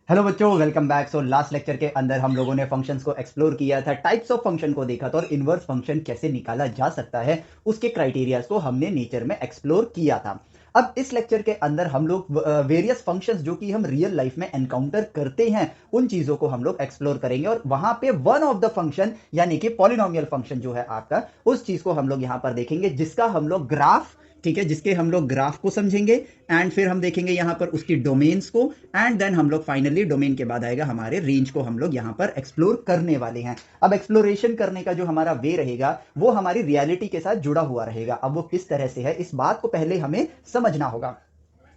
Hello बच्चों, welcome back. So last lecture के अंदर हम लोगों ने फंक्शंस को एक्सप्लोर किया था, टाइप्स ऑफ फंक्शन को देखा था और इनवर्स फंक्शन कैसे निकाला जा सकता है उसके क्राइटेरियाज को हमने नेचर में एक्सप्लोर किया था। अब इस लेक्चर के अंदर हम लोग वेरियस फंक्शंस जो कि हम रियल लाइफ में एनकाउंटर करते हैं उन चीजों को हम लोग एक्सप्लोर करेंगे और वहां पे वन ऑफ द फंक्शन यानी कि पॉलिनोमियल फंक्शन जो है आपका, उस चीज को हम लोग यहां पर देखेंगे जिसका हम लोग ग्राफ, ठीक है, जिसके हम लोग ग्राफ को समझेंगे एंड फिर हम देखेंगे यहां पर उसकी डोमेन्स को एंड देन हम लोग फाइनली डोमेन के बाद आएगा हमारे रेंज को हम लोग यहां पर एक्सप्लोर करने वाले हैं। अब एक्सप्लोरेशन करने का जो हमारा वे रहेगा वो हमारी रियलिटी के साथ जुड़ा हुआ रहेगा। अब वो किस तरह से है इस बात को पहले हमें समझना होगा।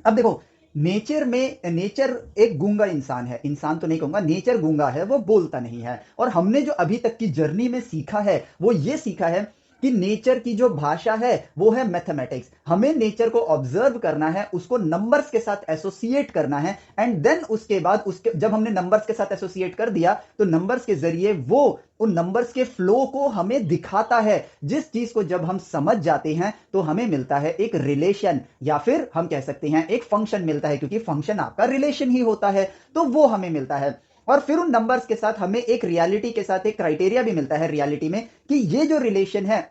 अब देखो, नेचर एक गूंगा इंसान है, इंसान तो नहीं कहूंगा, नेचर गूंगा है, वो बोलता नहीं है। और हमने जो अभी तक की जर्नी में सीखा है वो ये सीखा है कि नेचर की जो भाषा है वो है मैथमेटिक्स। हमें नेचर को ऑब्जर्व करना है, उसको नंबर्स के साथ एसोसिएट करना है एंड देन उसके बाद उसके जब हमने नंबर्स के साथ एसोसिएट कर दिया तो नंबर्स के जरिए वो उन नंबर्स के फ्लो को हमें दिखाता है। जिस चीज को जब हम समझ जाते हैं तो हमें मिलता है एक रिलेशन, या फिर हम कह सकते हैं एक फंक्शन मिलता है, क्योंकि फंक्शन आपका रिलेशन ही होता है। तो वो हमें मिलता है और फिर उन नंबर्स के साथ हमें एक रियलिटी के साथ एक क्राइटेरिया भी मिलता है रियलिटी में कि ये जो रिलेशन है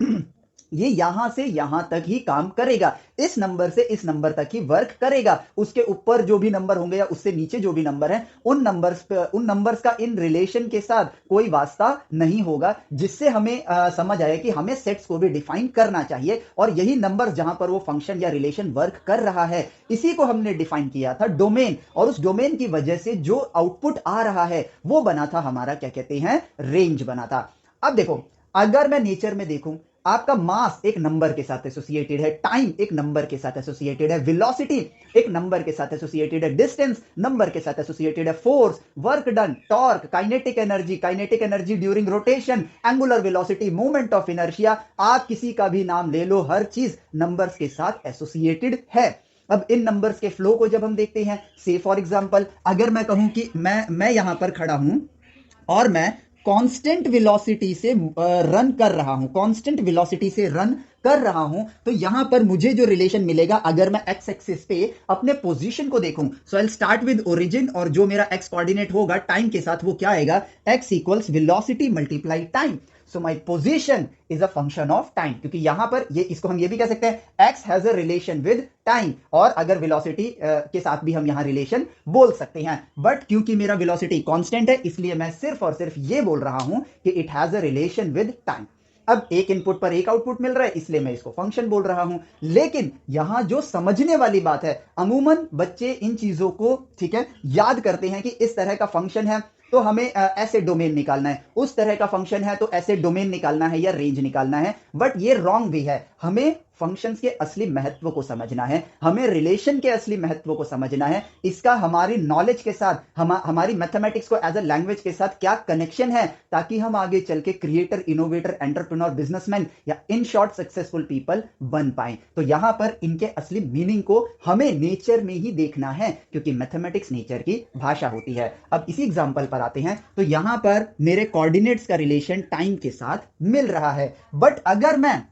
ये यहां से यहां तक ही काम करेगा, इस नंबर से इस नंबर तक ही वर्क करेगा। उसके ऊपर जो भी नंबर होंगे या उससे नीचे जो भी नंबर है उन नंबर्स का इन रिलेशन के साथ कोई वास्ता नहीं होगा, जिससे हमें समझ आया कि हमें सेट्स को भी डिफाइन करना चाहिए। और यही नंबर जहां पर वो फंक्शन या रिलेशन वर्क कर रहा है इसी को हमने डिफाइन किया था डोमेन, और उस डोमेन की वजह से जो आउटपुट आ रहा है वो बना था हमारा, क्या कहते हैं, रेंज बना था। अब देखो, अगर मैं नेचर में देखूं, आपका मास एक नंबर के साथ एसोसिएटेड है, टाइम एक नंबर के साथ एसोसिएटेड है, वेलोसिटी एक नंबर के साथ एसोसिएटेड है, डिस्टेंस नंबर के साथ एसोसिएटेड है, force, work done, torque, kinetic energy during rotation, angular velocity, moment of inertia, आप किसी का भी नाम ले लो, हर चीज नंबर्स के साथ एसोसिएटेड है। अब इन नंबर्स के फ्लो को जब हम देखते हैं, से फॉर एग्जांपल अगर मैं कहूं कि मैं यहां पर खड़ा हूं और मैं कांस्टेंट वेलोसिटी से रन कर रहा हूं, कांस्टेंट वेलोसिटी से रन कर रहा हूं, तो यहां पर मुझे जो रिलेशन मिलेगा अगर मैं एक्स एक्सिस पे अपने पोजीशन को देखूं, सो आई स्टार्ट विद ओरिजिन और जो मेरा एक्स कोऑर्डिनेट होगा टाइम के साथ वो क्या आएगा, x equals velocity multiply time. So my position is a function of time, क्योंकि यहां पर ये इसको हम ये भी कह सकते हैं x has a relation with time, और अगर वेलोसिटी के साथ भी हम यहां रिलेशन बोल सकते हैं। बट क्योंकि मेरा वेलोसिटी कांस्टेंट है इसलिए मैं सिर्फ और सिर्फ ये बोल रहा हूं कि it has a relation with time. अब एक इनपुट पर एक आउटपुट मिल रहा है इसलिए मैं इसको फंक्शन बोल रहा हूं। लेकिन यहां जो समझने वाली बात है, अमूमन बच्चे इन चीजों को, ठीक है, याद करते हैं कि इस तरह का फंक्शन है तो हमें ऐसे डोमेन निकालना है, उस तरह का फंक्शन है तो ऐसे डोमेन निकालना है या रेंज निकालना है। बट ये रॉन्ग भी है। हमें फंक्शंस के असली महत्व को समझना है, हमें रिलेशन के असली महत्व को समझना है, इसका हमारी नॉलेज के साथ हमारी मैथमेटिक्स को एज अ लैंग्वेज के साथ क्या कनेक्शन है, ताकि हम आगे चल के क्रिएटर, इनोवेटर, एंटरप्रेन्योर, बिजनेसमैन या इन शॉर्ट सक्सेसफुल पीपल बन पाए। तो यहां पर इनके असली मीनिंग को हमें नेचर में ही देखना है, क्योंकि मैथमेटिक्स नेचर की भाषा होती है। अब इसी एग्जांपल पर आते हैं, तो यहां पर मेरे कोऑर्डिनेट्स का रिलेशन टाइम के साथ मिल रहा है। बट अगर मैं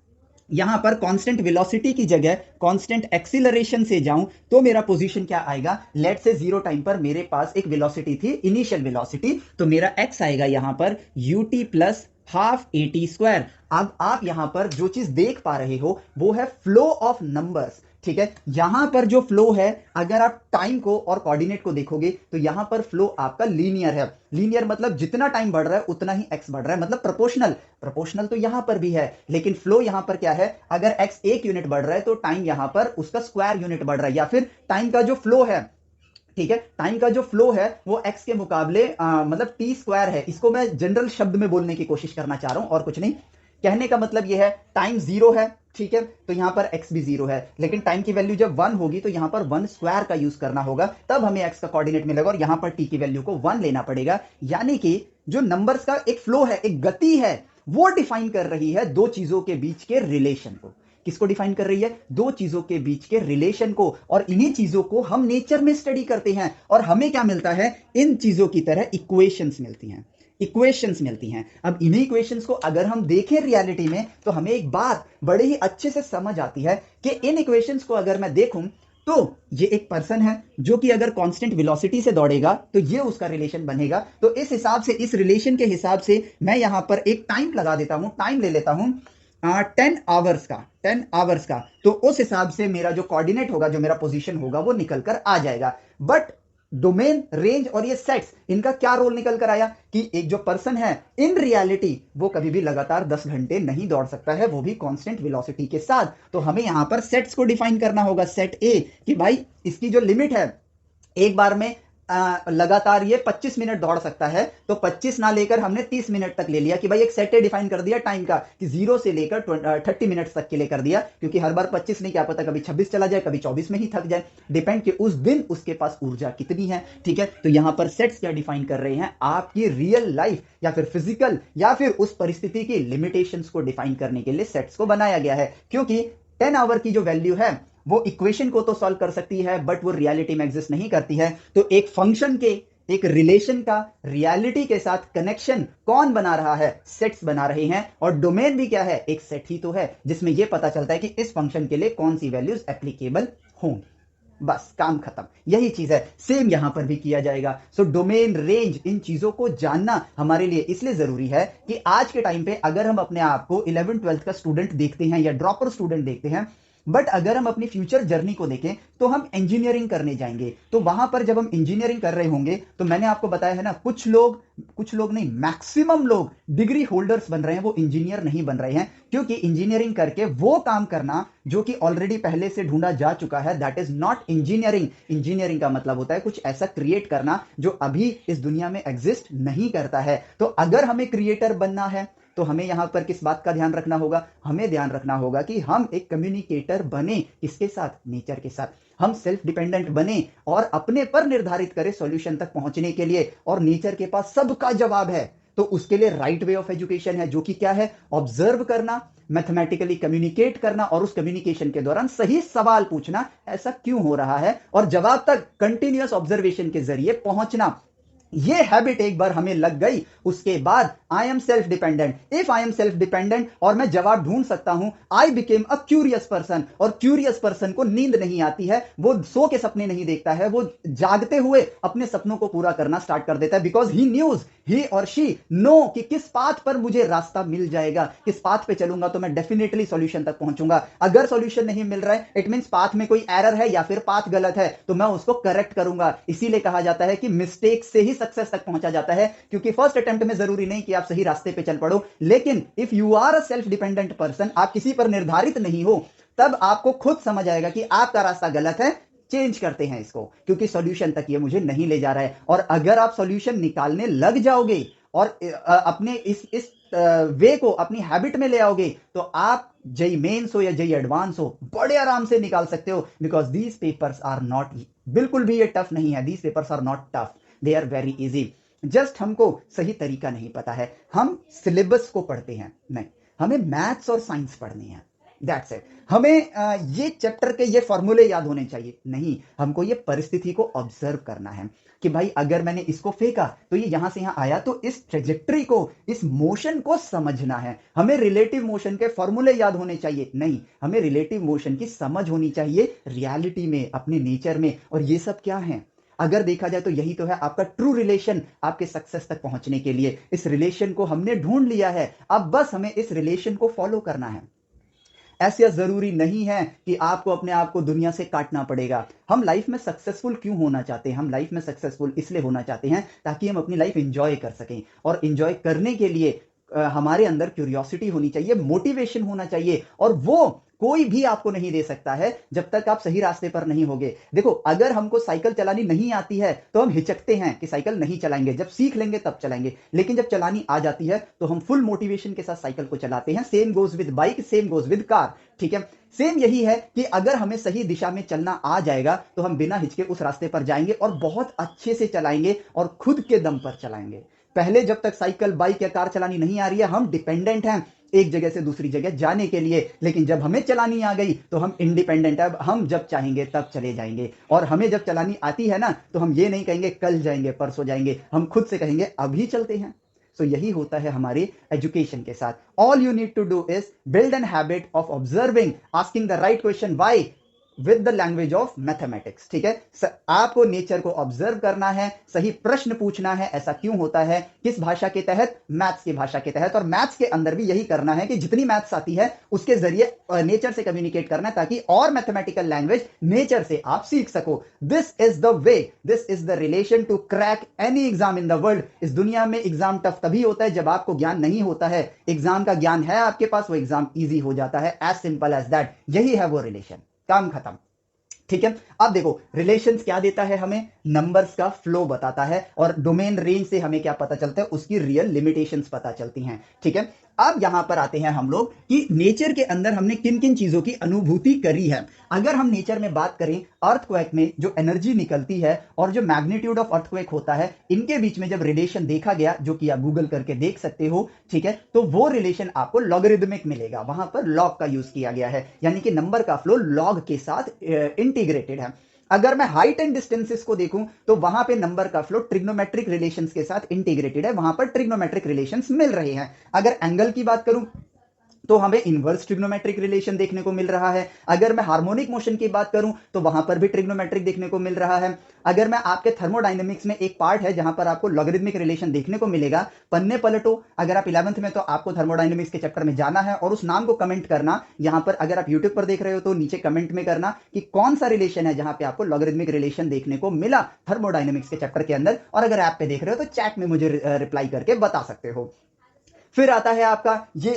यहां पर कांस्टेंट वेलोसिटी की जगह कांस्टेंट एक्सीलरेशन से जाऊं तो मेरा पोजीशन क्या आएगा, लेट से जीरो टाइम पर मेरे पास एक वेलोसिटी थी, इनिशियल वेलोसिटी, तो मेरा एक्स आएगा यहां पर ut plus half eighty square. अब आप यहां पर जो चीज देख पा रहे हो वो है फ्लो ऑफ नंबर्स, ठीक है। यहां पर जो फ्लो है, अगर आप टाइम को और कोऑर्डिनेट को देखोगे तो यहां पर फ्लो आपका लीनियर है। लीनियर मतलब जितना टाइम बढ़ रहा है उतना ही एक्स बढ़ रहा है, मतलब प्रोपोर्शनल। प्रोपोर्शनल तो यहां पर भी है, लेकिन फ्लो यहां पर क्या है, अगर एक्स एक यूनिट बढ़ रहा है तो टाइम यहां पर उसका स्क्वायर यूनिट बढ़ रहा है, या फिर टाइम का जो फ्लो है, ठीक है, टाइम का जो फ्लो है वो एक्स के मुकाबले मतलब टी स्क्वायर है। इसको मैं जनरल शब्द में बोलने की कोशिश करना चाह रहा हूं और कुछ नहीं। कहने का मतलब यह है, टाइम जीरो है, ठीक है, तो यहां पर एक्स भी जीरो है, लेकिन टाइम की वैल्यू जब वन होगी तो यहां पर वन स्क्वायर का यूज करना होगा, तब हमें एक्स का कोऑर्डिनेट मिलेगा और यहां पर टी की वैल्यू को वन लेना पड़ेगा। यानी कि जो नंबर्स का एक फ्लो है, एक गति है, वो डिफाइन कर रही है दो चीजों के बीच के रिलेशन को। किसको डिफाइन कर रही है, दो चीजों के बीच के रिलेशन को। और इन्हीं चीजों को हम नेचर में स्टडी करते हैं और हमें क्या मिलता है, इन चीजों की तरह इक्वेशंस मिलती हैं, इक्वेशंस मिलती हैं। अब इन्हीं इक्वेशंस को अगर हम देखें रियलिटी में तो हमें एक बात बड़े ही अच्छे से समझ आती है कि इन इक्वेशंस को अगर मैं देखूं तो ये एक पर्सन है जो कि अगर कांस्टेंट वेलोसिटी से दौड़ेगा तो ये उसका रिलेशन बनेगा। तो इस हिसाब से, इस रिलेशन के हिसाब से मैं यहां पर एक टाइम लगा देता हूं, टाइम ले लेता हूं 10 आवर्स का, 10 आवर्स का। तो उस हिसाब से मेरा जो कोऑर्डिनेट होगा, जो मेरा पोजीशन होगा, वो निकल कर आ जाएगा। बट डोमेन, रेंज और ये सेट्स, इनका क्या रोल निकल कर आया कि एक जो पर्सन है इन रियलिटी वो कभी भी लगातार 10 घंटे नहीं दौड़ सकता है, वो भी कांस्टेंट वेलोसिटी के साथ। तो हमें यहां पर सेट्स को डिफाइन करना होगा। सेट ए कि भाई इसकी जो लिमिट है, एक बार में लगातार ये 25 मिनट दौड़ सकता है, तो 25 ना लेकर हमने 30 मिनट तक ले लिया कि भाई एक सेट डिफाइन कर दिया टाइम का कि 0 से लेकर 30 मिनट तक के लिए कर दिया, क्योंकि हर बार 25 नहीं, क्या पता कभी 26 चला जाए, कभी 24 में ही थक जाए, डिपेंड कि उस दिन उसके पास ऊर्जा कितनी है। ठीक है, तो यहां पर सेट्स क्या डिफाइन कर रहे हैं, आपकी रियल लाइफ या फिर फिजिकल या फिर उस परिस्थिति की लिमिटेशंस को डिफाइन करने के लिए सेट्स को बनाया गया है। क्योंकि 10 आवर की जो वैल्यू है वो इक्वेशन को तो सॉल्व कर सकती है, बट वो रियलिटी में एग्जिस्ट नहीं करती है। तो एक फंक्शन के, एक रिलेशन का रियलिटी के साथ कनेक्शन कौन बना रहा है, सेट्स बना रहे हैं। और डोमेन भी क्या है, एक सेट ही तो है, जिसमें यह पता चलता है कि इस फंक्शन के लिए कौन सी वैल्यूज एप्लीकेबल होंगी। बस काम खत्म, यही चीज है। सेम यहां पर भी किया जाएगा। सो डोमेन, रेंज, इन चीजों को जानना हमारे लिए इसलिए जरूरी है कि आज के टाइम पे अगर हम अपने आप को 11th-12th का स्टूडेंट देखते हैं या ड्रॉपर स्टूडेंट देखते हैं, बट अगर हम अपनी फ्यूचर जर्नी को देखें तो हम इंजीनियरिंग करने जाएंगे। तो वहां पर जब हम इंजीनियरिंग कर रहे होंगे तो मैंने आपको बताया है ना, कुछ लोग नहीं, मैक्सिमम लोग डिग्री होल्डर्स बन रहे हैं, वो इंजीनियर नहीं बन रहे हैं। क्योंकि इंजीनियरिंग करके वो काम करना जो कि ऑलरेडी पहले से ढूंढा जा चुका है, that is not engineering. Engineering का मतलब होता है कुछ ऐसा क्रिएट करना जो अभी इस दुनिया में एग्जिस्ट नहीं करता है। तो अगर हमें क्रिएटर बनना है तो हमें यहां पर किस बात का ध्यान रखना होगा, हमें ध्यान रखना होगा कि हम एक कम्युनिकेटर बने, किसके साथ, नेचर के साथ। हम सेल्फ डिपेंडेंट बने और अपने पर निर्धारित करें सॉल्यूशन तक पहुंचने के लिए। और नेचर के पास सबका जवाब है, तो उसके लिए राइट वे ऑफ एजुकेशन है, जो कि क्या है, ऑब्जर्व करना, मैथमेटिकली कम्युनिकेट करना और उस कम्युनिकेशन के दौरान सही सवाल पूछना, ऐसा क्यों हो रहा है, और जवाब तक कंटिन्यूअस ऑब्जर्वेशन के जरिए पहुंचना। ये हैबिट एक बार हमें लग गई, उसके बाद I am self dependent. If I am self dependent और मैं जवाब ढूंढ सकता हूं, I became a curious person. और क्यूरियस पर्सन को नींद नहीं आती है, वो सो के सपने नहीं देखता है, वो जागते हुए अपने सपनों को पूरा करना स्टार्ट कर देता है। बिकॉज ही न्यूज, ही और शी नो कि किस पाथ पर मुझे रास्ता मिल जाएगा, किस पाथ पे चलूंगा तो मैं डेफिनेटली सॉल्यूशन तक पहुंचूंगा। अगर सॉल्यूशन नहीं मिल रहा है, इट मींस पाथ में कोई एरर है या फिर पाथ गलत है, तो मैं उसको करेक्ट करूंगा। इसीलिए कहा जाता है कि मिस्टेक से ही सक्सेस तक पहुंचा जाता है, क्योंकि फर्स्ट अटेम्प्ट में जरूरी नहीं कि आप सही रास्ते पे चल पड़ो, लेकिन if you are a self dependent person, आप किसी पर निर्धारित नहीं हो, तब आपको खुद समझ आएगा कि आपका रास्ता गलत है, चेंज करते हैं इसको, क्योंकि सॉल्यूशन तक ये मुझे नहीं ले जा रहा है। और अगर आप सॉल्यूशन निकालने लग जाओगे और अपने इस वे को अपनी हैबिट में ले आओगे, तो आप जेई मेंस हो या जेई एडवांस हो, बड़े आराम से निकाल सकते हो। Because these papers are not, बिल्कुल भी ये टफ नहीं है, these papers are not tough, they are very easy. Just हमको सही तरीका नहीं पता है, हम सिलेबस को पढ़ते हैं नहीं, हमें मैथ्स और साइंस पढ़नी है, दैट्स इट। हमें ये चैप्टर के ये फॉर्मूले याद होने चाहिए नहीं, हमको ये परिस्थिति को ऑब्जर्व करना है कि भाई अगर मैंने इसको फेंका तो ये यहां से यहां आया, तो इस ट्रेजेक्टरी को, इस मोशन को समझना है। हमें रिलेटिव मोशन के फॉर्मूले याद होने चाहिए नहीं, हमें रिलेटिव मोशन की समझ होनी चाहिए रियलिटी में, अपने नेचर में। और ये सब क्या है, अगर देखा जाए तो यही तो है आपका ट्रू रिलेशन आपके सक्सेस तक पहुंचने के लिए। इस रिलेशन को हमने ढूंढ लिया है, अब बस हमें इस रिलेशन को फॉलो करना है। ऐसा जरूरी नहीं है कि आपको अपने आप को दुनिया से काटना पड़ेगा। हम लाइफ में सक्सेसफुल क्यों होना चाहते हैं, हम लाइफ में सक्सेसफुल इसलिए होना चाहते हैं ताकि हम अपनी लाइफ एंजॉय कर सकें। और एंजॉय करने के लिए हमारे अंदर क्यूरियोसिटी होनी चाहिए, मोटिवेशन होना चाहिए, और वो कोई भी आपको नहीं दे सकता है जब तक आप सही रास्ते पर नहीं होगे। देखो, अगर हमको साइकिल चलानी नहीं आती है तो हम हिचकते हैं कि साइकिल नहीं चलाएंगे, जब सीख लेंगे तब चलाएंगे। लेकिन जब चलानी आ जाती है तो हम फुल मोटिवेशन के साथ साइकिल को चलाते हैं। Same goes with bike, same goes with car. ठीक है, सेम यही है कि अगर हमें सही दिशा में चलना आ जाएगा तो हम बिना हिचके उस रास्ते पर जाएंगे और बहुत अच्छे से चलाएंगे और खुद के दम पर चलाएंगे। पहले जब तक साइकिल, बाइक या कार चलानी नहीं आ रही है, हम डिपेंडेंट हैं एक जगह से दूसरी जगह जाने के लिए। लेकिन जब हमें चलानी आ गई तो हम इंडिपेंडेंट है, हम जब चाहेंगे तब चले जाएंगे। और हमें जब चलानी आती है ना, तो हम ये नहीं कहेंगे कल जाएंगे, परसों जाएंगे, हम खुद से कहेंगे अभी चलते हैं। सो यही होता है हमारी एजुकेशन के साथ। All you need to do is build an habit of observing, asking the right question, why, with the language of mathematics. ठीक है, आपको नेचर को ऑब्जर्व करना है, सही प्रश्न पूछना है, ऐसा क्यों होता है, किस भाषा के तहत, मैथ्स की भाषा के तहत। और मैथ्स के अंदर भी यही करना है कि जितनी मैथ्स आती है उसके जरिए नेचर से कम्युनिकेट करना है, ताकि और मैथमेटिकल लैंग्वेज नेचर से आप सीख सको। This is the way, this is the relation to crack any exam in the world. इस दुनिया में एग्जाम टफ तभी होता है जब आपको ज्ञान नहीं होता है। एग्जाम का ज्ञान है आपके पास, वो एग्जाम इजी हो जाता है। एज सिंपल एज दैट, यही है वो रिलेशन, काम खत्म। ठीक है, अब देखो रिलेशंस क्या देता है हमें, नंबर्स का फ्लो बताता है, और डोमेन रेंज से हमें क्या पता चलता है, उसकी रियल लिमिटेशंस पता चलती हैं। ठीक है, अब यहां पर आते हैं हम लोग कि नेचर के अंदर हमने किन किन चीजों की अनुभूति करी है। अगर हम नेचर में बात करें, अर्थक्वेक में जो एनर्जी निकलती है और जो मैग्नीट्यूड ऑफ अर्थक्वेक होता है, इनके बीच में जब रिलेशन देखा गया, जो कि आप गूगल करके देख सकते हो, ठीक है, तो वो रिलेशन आपको लॉगरिदमिक मिलेगा। वहां पर लॉग का यूज किया गया है, यानी कि नंबर का फ्लो लॉग के साथ इंटीग्रेटेड है। अगर मैं हाइट एंड डिस्टेंसेस को देखूं तो वहां पे नंबर का फ्लो ट्रिग्नोमेट्रिक रिलेशंस के साथ इंटीग्रेटेड है, वहां पर ट्रिग्नोमेट्रिक रिलेशंस मिल रहे हैं। अगर एंगल की बात करूं तो हमें इनवर्स ट्रिग्नोमेट्रिक रिलेशन देखने को मिल रहा है। अगर मैं हार्मोनिक मोशन की बात करूं तो वहां पर भी ट्रिग्नोमेट्रिक देखने को मिल रहा है। अगर मैं आपके थर्मोडायनेमिक्स में एक पार्ट है जहां पर आपको लॉगरिदमिक रिलेशन देखने को मिलेगा, पन्ने पलटो, अगर आप 11th में तो आपको थर्मोडायनेमिक्स के चैप्टर में जाना है और उस नाम को कमेंट करना। यहां पर अगर आप यूट्यूब पर देख रहे हो तो नीचे कमेंट में करना कि कौन सा रिलेशन है जहां पे आपको लॉगरिदमिक रिलेशन देखने को मिला थर्मोडायनेमिक्स के चैप्टर के अंदर। और अगर ऐप पे देख रहे हो तो चैट में मुझे रिप्लाई करके बता सकते हो। फिर आता है आपका ये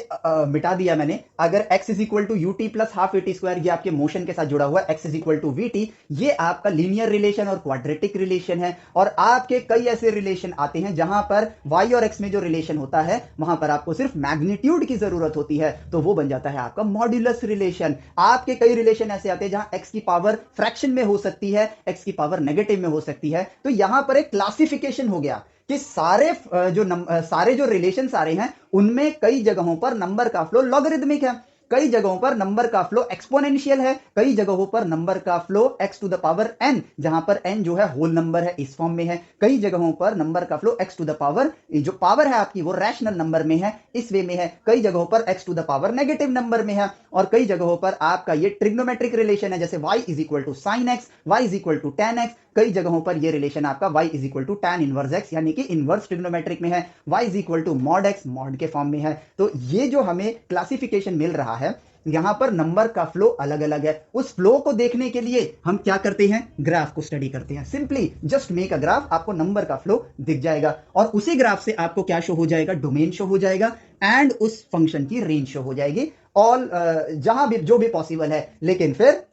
मिटा दिया मैंने, अगर x is equal to u t plus half a t square, ये आपके मोशन के साथ जुड़ा हुआ है, x is equal to v t, ये आपका लीनियर रिलेशन और क्वाड्रेटिक रिलेशन है। और आपके कई ऐसे रिलेशन आते हैं जहां पर y और x में जो रिलेशन होता है वहां पर आपको सिर्फ मैग्नीट्यूड की जरूरत होती है, तो वो बन जाता है आपका मॉड्यूलस रिलेशन। आपके कई रिलेशन ऐसे आते हैं जहां x की पावर फ्रैक्शन में हो सकती है, x की पावर नेगेटिव में हो सकती है। तो यहां पर एक क्लासिफिकेशन हो गया कि सारे जो रिलेशन आ रहे हैं उनमें कई जगहों पर नंबर का फ्लो लॉगरिदमिक है, कई जगहों पर नंबर का फ्लो एक्सपोनेंशियल है, कई जगहों पर नंबर का flow x to the power n, जहां पर n जो है होल नंबर है, इस फॉर्म में है। कई जगहों पर नंबर का flow x to the power, जो पावर है आपकी वो रैशनल नंबर में है, इस वे में है। कई जगहों पर x to the power negative number में है। और कई जगहों पर आपका ये ट्रिग्नोमेट्रिक रिलेशन है, जैसे y is equal to sine x, y is equal to ten x. कई जगहों पर ये रिलेशन आपका y is equal to tan inverse x, यानी कि इनवर्स ट्रिग्नोमेट्रिक में है, y is equal to mod x, mod के फॉर्म में है। तो ये जो हमें क्लासिफिकेशन मिल रहा है, यहां पर नंबर का फ्लो अलग अलग है। उस फ्लो को देखने के लिए हम क्या करते हैं, ग्राफ को स्टडी करते हैं। Simply just make a graph, आपको नंबर का फ्लो दिख जाएगा और उसी ग्राफ से आपको क्या शो हो जाएगा, डोमेन शो हो जाएगा एंड उस फंक्शन की रेंज शो हो जाएगी, ऑल जहां भी जो भी पॉसिबल है। लेकिन फिर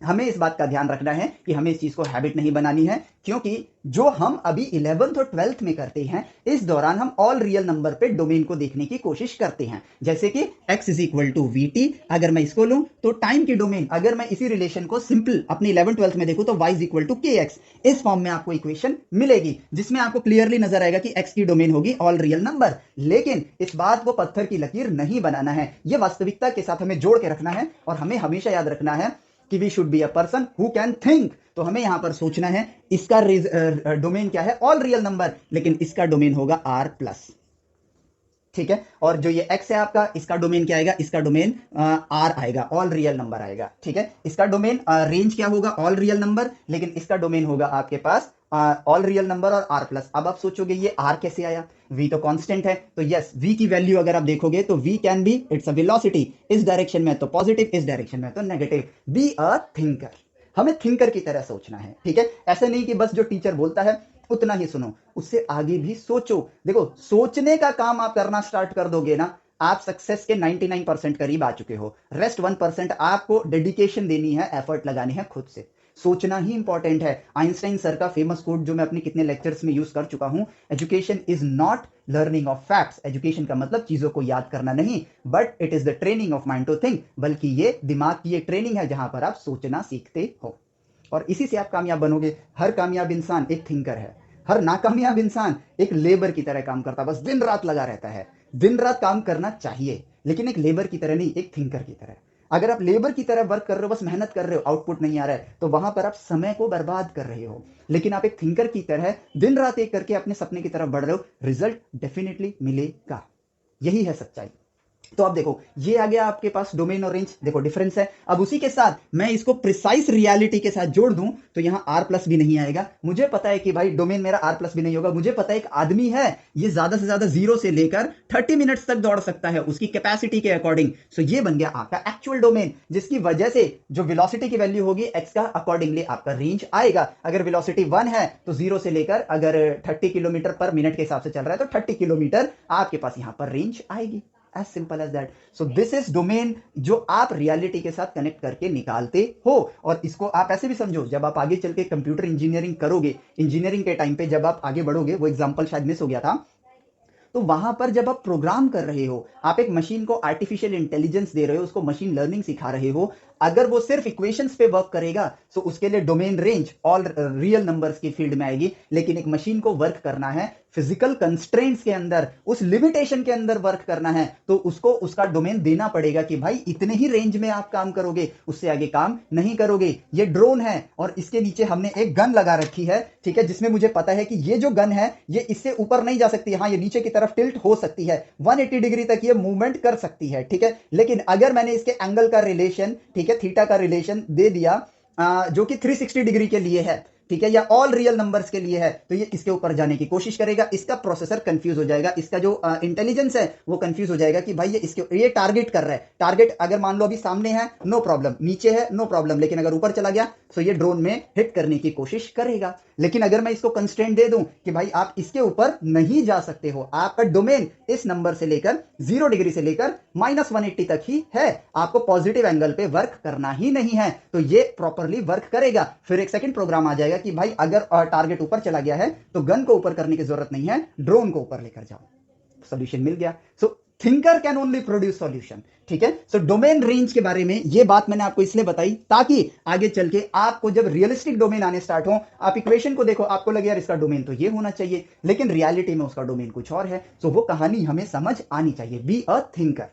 हमें इस बात का ध्यान रखना है कि हमें इस चीज को हैबिट नहीं बनानी है, क्योंकि जो हम अभी 11th और 12th में करते हैं, इस दौरान हम ऑल रियल नंबर पे डोमेन को देखने की कोशिश करते हैं। जैसे कि x is equal to v t, अगर मैं इसको लूं तो टाइम की डोमेन, अगर मैं इसी रिलेशन को सिंपल अपनी 11th 12th में देखूं तो y इज इक्वल टू के एक्स, इस फॉर्म में आपको इक्वेशन मिलेगी जिसमें आपको क्लियरली नजर आएगा कि x की डोमेन होगी ऑल रियल नंबर। लेकिन इस बात को पत्थर की लकीर नहीं बनाना है, यह वास्तविकता के साथ हमें जोड़ के रखना है और हमें हमेशा याद रखना है कि we should be a person who can think. तो हमें यहां पर सोचना है इसका डोमेन क्या है, ऑल रियल नंबर, लेकिन इसका डोमेन होगा r प्लस। ठीक है, और जो ये x है आपका, इसका डोमेन क्या आएगा, इसका डोमेन r आएगा, ऑल रियल नंबर आएगा। ठीक है, इसका डोमेन रेंज क्या होगा, ऑल रियल नंबर, लेकिन इसका डोमेन होगा आपके पास ऑल रियल नंबर और r प्लस। अब आप सोचोगे ये r कैसे आया, v तो कांस्टेंट है, तो यस v की वैल्यू अगर आप देखोगे तो v can be, it's a velocity, इस डायरेक्शन में तो पॉजिटिव, इस डायरेक्शन में तो नेगेटिव। बी अ थिंकर, हमें थिंकर की तरह सोचना है। ठीक है, ऐसे नहीं कि बस जो टीचर बोलता है उतना ही सुनो, उससे आगे भी सोचो। देखो सोचने का काम आप करना स्टार्ट कर दोगे ना, आप सक्सेस के 99% करीब आ चुके हो। रेस्ट 1% आपको डेडिकेशन देनी है, एफर्ट लगानी है खुद से। सोचना ही इंपॉर्टेंट है। आइंस्टाइन सर का फेमस कोट जो मैं अपने कितने लेक्चर्स में यूज कर चुका हूं, education is not learning of facts. Education का मतलब चीजों को याद करना नहीं, but it is the training of mind to think, बल्कि ये दिमाग की एक ट्रेनिंग है जहां पर आप सोचना सीखते हो और इसी से आप कामयाब बनोगे। हर कामयाब इंसान एक थिंकर है, हर नाकामयाब इंसान एक लेबर की तरह काम करता है, बस दिन रात लगा रहता है। दिन रात काम करना चाहिए, लेकिन एक लेबर की तरह नहीं, एक थिंकर की तरह। अगर आप लेबर की तरह वर्क कर रहे हो, बस मेहनत कर रहे हो, आउटपुट नहीं आ रहा है, तो वहां पर आप समय को बर्बाद कर रहे हो। लेकिन आप एक थिंकर की तरह दिन रात एक करके अपने सपने की तरफ बढ़ रहे हो, रिजल्ट डेफिनेटली मिलेगा। यही है सच्चाई। तो अब देखो ये आ गया आपके पास डोमेन और रेंज, देखो डिफरेंस है। अब उसी के साथ मैं इसको प्रिसाइस रियलिटी के साथ जोड़ दूं तो यहां आर प्लस भी नहीं आएगा। मुझे पता है कि भाई डोमेन मेरा आर प्लस भी नहीं होगा। मुझे पता है एक आदमी है, ये ज्यादा से ज्यादा 0 से लेकर 30 मिनट्स तक दौड़ सकता है उसकी कैपेसिटी के अकॉर्डिंग। सो ये बन गया आपका एक्चुअल डोमेन, जिसकी वजह से जो वेलोसिटी की वैल्यू होगी एक्स का, अकॉर्डिंगली आपका रेंज आएगा। अगर वेलोसिटी 1 है तो 0 से लेकर अगर 30 किलोमीटर पर मिनट के हिसाब से चल रहा है तो 30 किलोमीटर आपके पास यहां पर रेंज आएगी। as simple as that. So this is domain जो आप रियलिटी के साथ कनेक्ट करके निकालते हो। और इसको आप ऐसे भी समझो, जब आप आगे चल के कंप्यूटर इंजीनियरिंग करोगे, इंजीनियरिंग के टाइम पे जब आप आगे बढ़ोगे, वो एग्जांपल शायद मिस हो गया था, तो वहां पर जब आप प्रोग्राम कर रहे हो, आप एक मशीन को आर्टिफिशियल इंटेलिजेंस दे रहे हो, उसको मशीन लर्निंग सिखा रहे हो, अगर वो सिर्फ इक्वेशंस पे वर्क करेगा तो उसके लिए domain range all real numbers की फील्ड में आएगी। लेकिन एक मशीन को वर्क करना है फिजिकल कंस्ट्रेंट्स के अंदर, उस लिमिटेशन के अंदर वर्क करना है, तो उसको उसका डोमेन देना पड़ेगा कि भाई इतने ही रेंज में आप काम करोगे, उससे आगे काम नहीं करोगे। ये ड्रोन है और इसके नीचे हमने एक गन लगा रखी है, ठीक है, जिसमें मुझे पता है कि ये जो गन है ये इससे ऊपर नहीं जा सकती, हाँ ये नीचे की तरफ टिल्ट हो सकती है, 180 डिग्री तक ये मूवमेंट कर सकती है, ठीक है। लेकिन अगर मैंने इसके एंगल का रिलेशन, ठीक है, थीटा का रिलेशन दे दिया जो कि 360 डिग्री के लिए है, ठीक है, या ऑल रियल नंबर्स के लिए है, तो ये इसके ऊपर जाने की कोशिश करेगा। इसका प्रोसेसर कंफ्यूज हो जाएगा, इसका जो इंटेलिजेंस है वो कंफ्यूज हो जाएगा कि भाई ये टारगेट कर रहा है। टारगेट अगर मान लो अभी सामने है, नो प्रॉब्लम, नीचे है, नो प्रॉब्लम, लेकिन अगर ऊपर चला गया तो ये ड्रोन में हिट करने की कोशिश करेगा। लेकिन अगर मैं इसको कंस्ट्रेंट दे दूं कि भाई आप इसके ऊपर नहीं जा सकते हो, आपका डोमेन इस नंबर से लेकर 0 डिग्री से लेकर -180 तक ही है, आपको पॉजिटिव एंगल पे वर्क करना ही नहीं है, तो ये प्रॉपरली वर्क करेगा। फिर एक सेकंड प्रोग्राम आ जाएगा कि भाई अगर टारगेट ऊपर चला गया है तो गन को ऊपर करने की जरूरत नहीं है, ड्रोन को ऊपर लेकर जाओ, सॉल्यूशन मिल गया। So thinker can only produce solution, ठीक है। सो डोमेन रेंज के बारे में ये बात मैंने आपको इसलिए बताई ताकि आगे चल के आपको जब रियलिस्टिक डोमेन आने स्टार्ट हो, आप इक्वेशन को देखो, आपको लगे यार इसका डोमेन तो ये होना चाहिए, लेकिन रियलिटी में उसका डोमेन कुछ और है। सो वो कहानी हमें समझ आनी चाहिए। Be a thinker.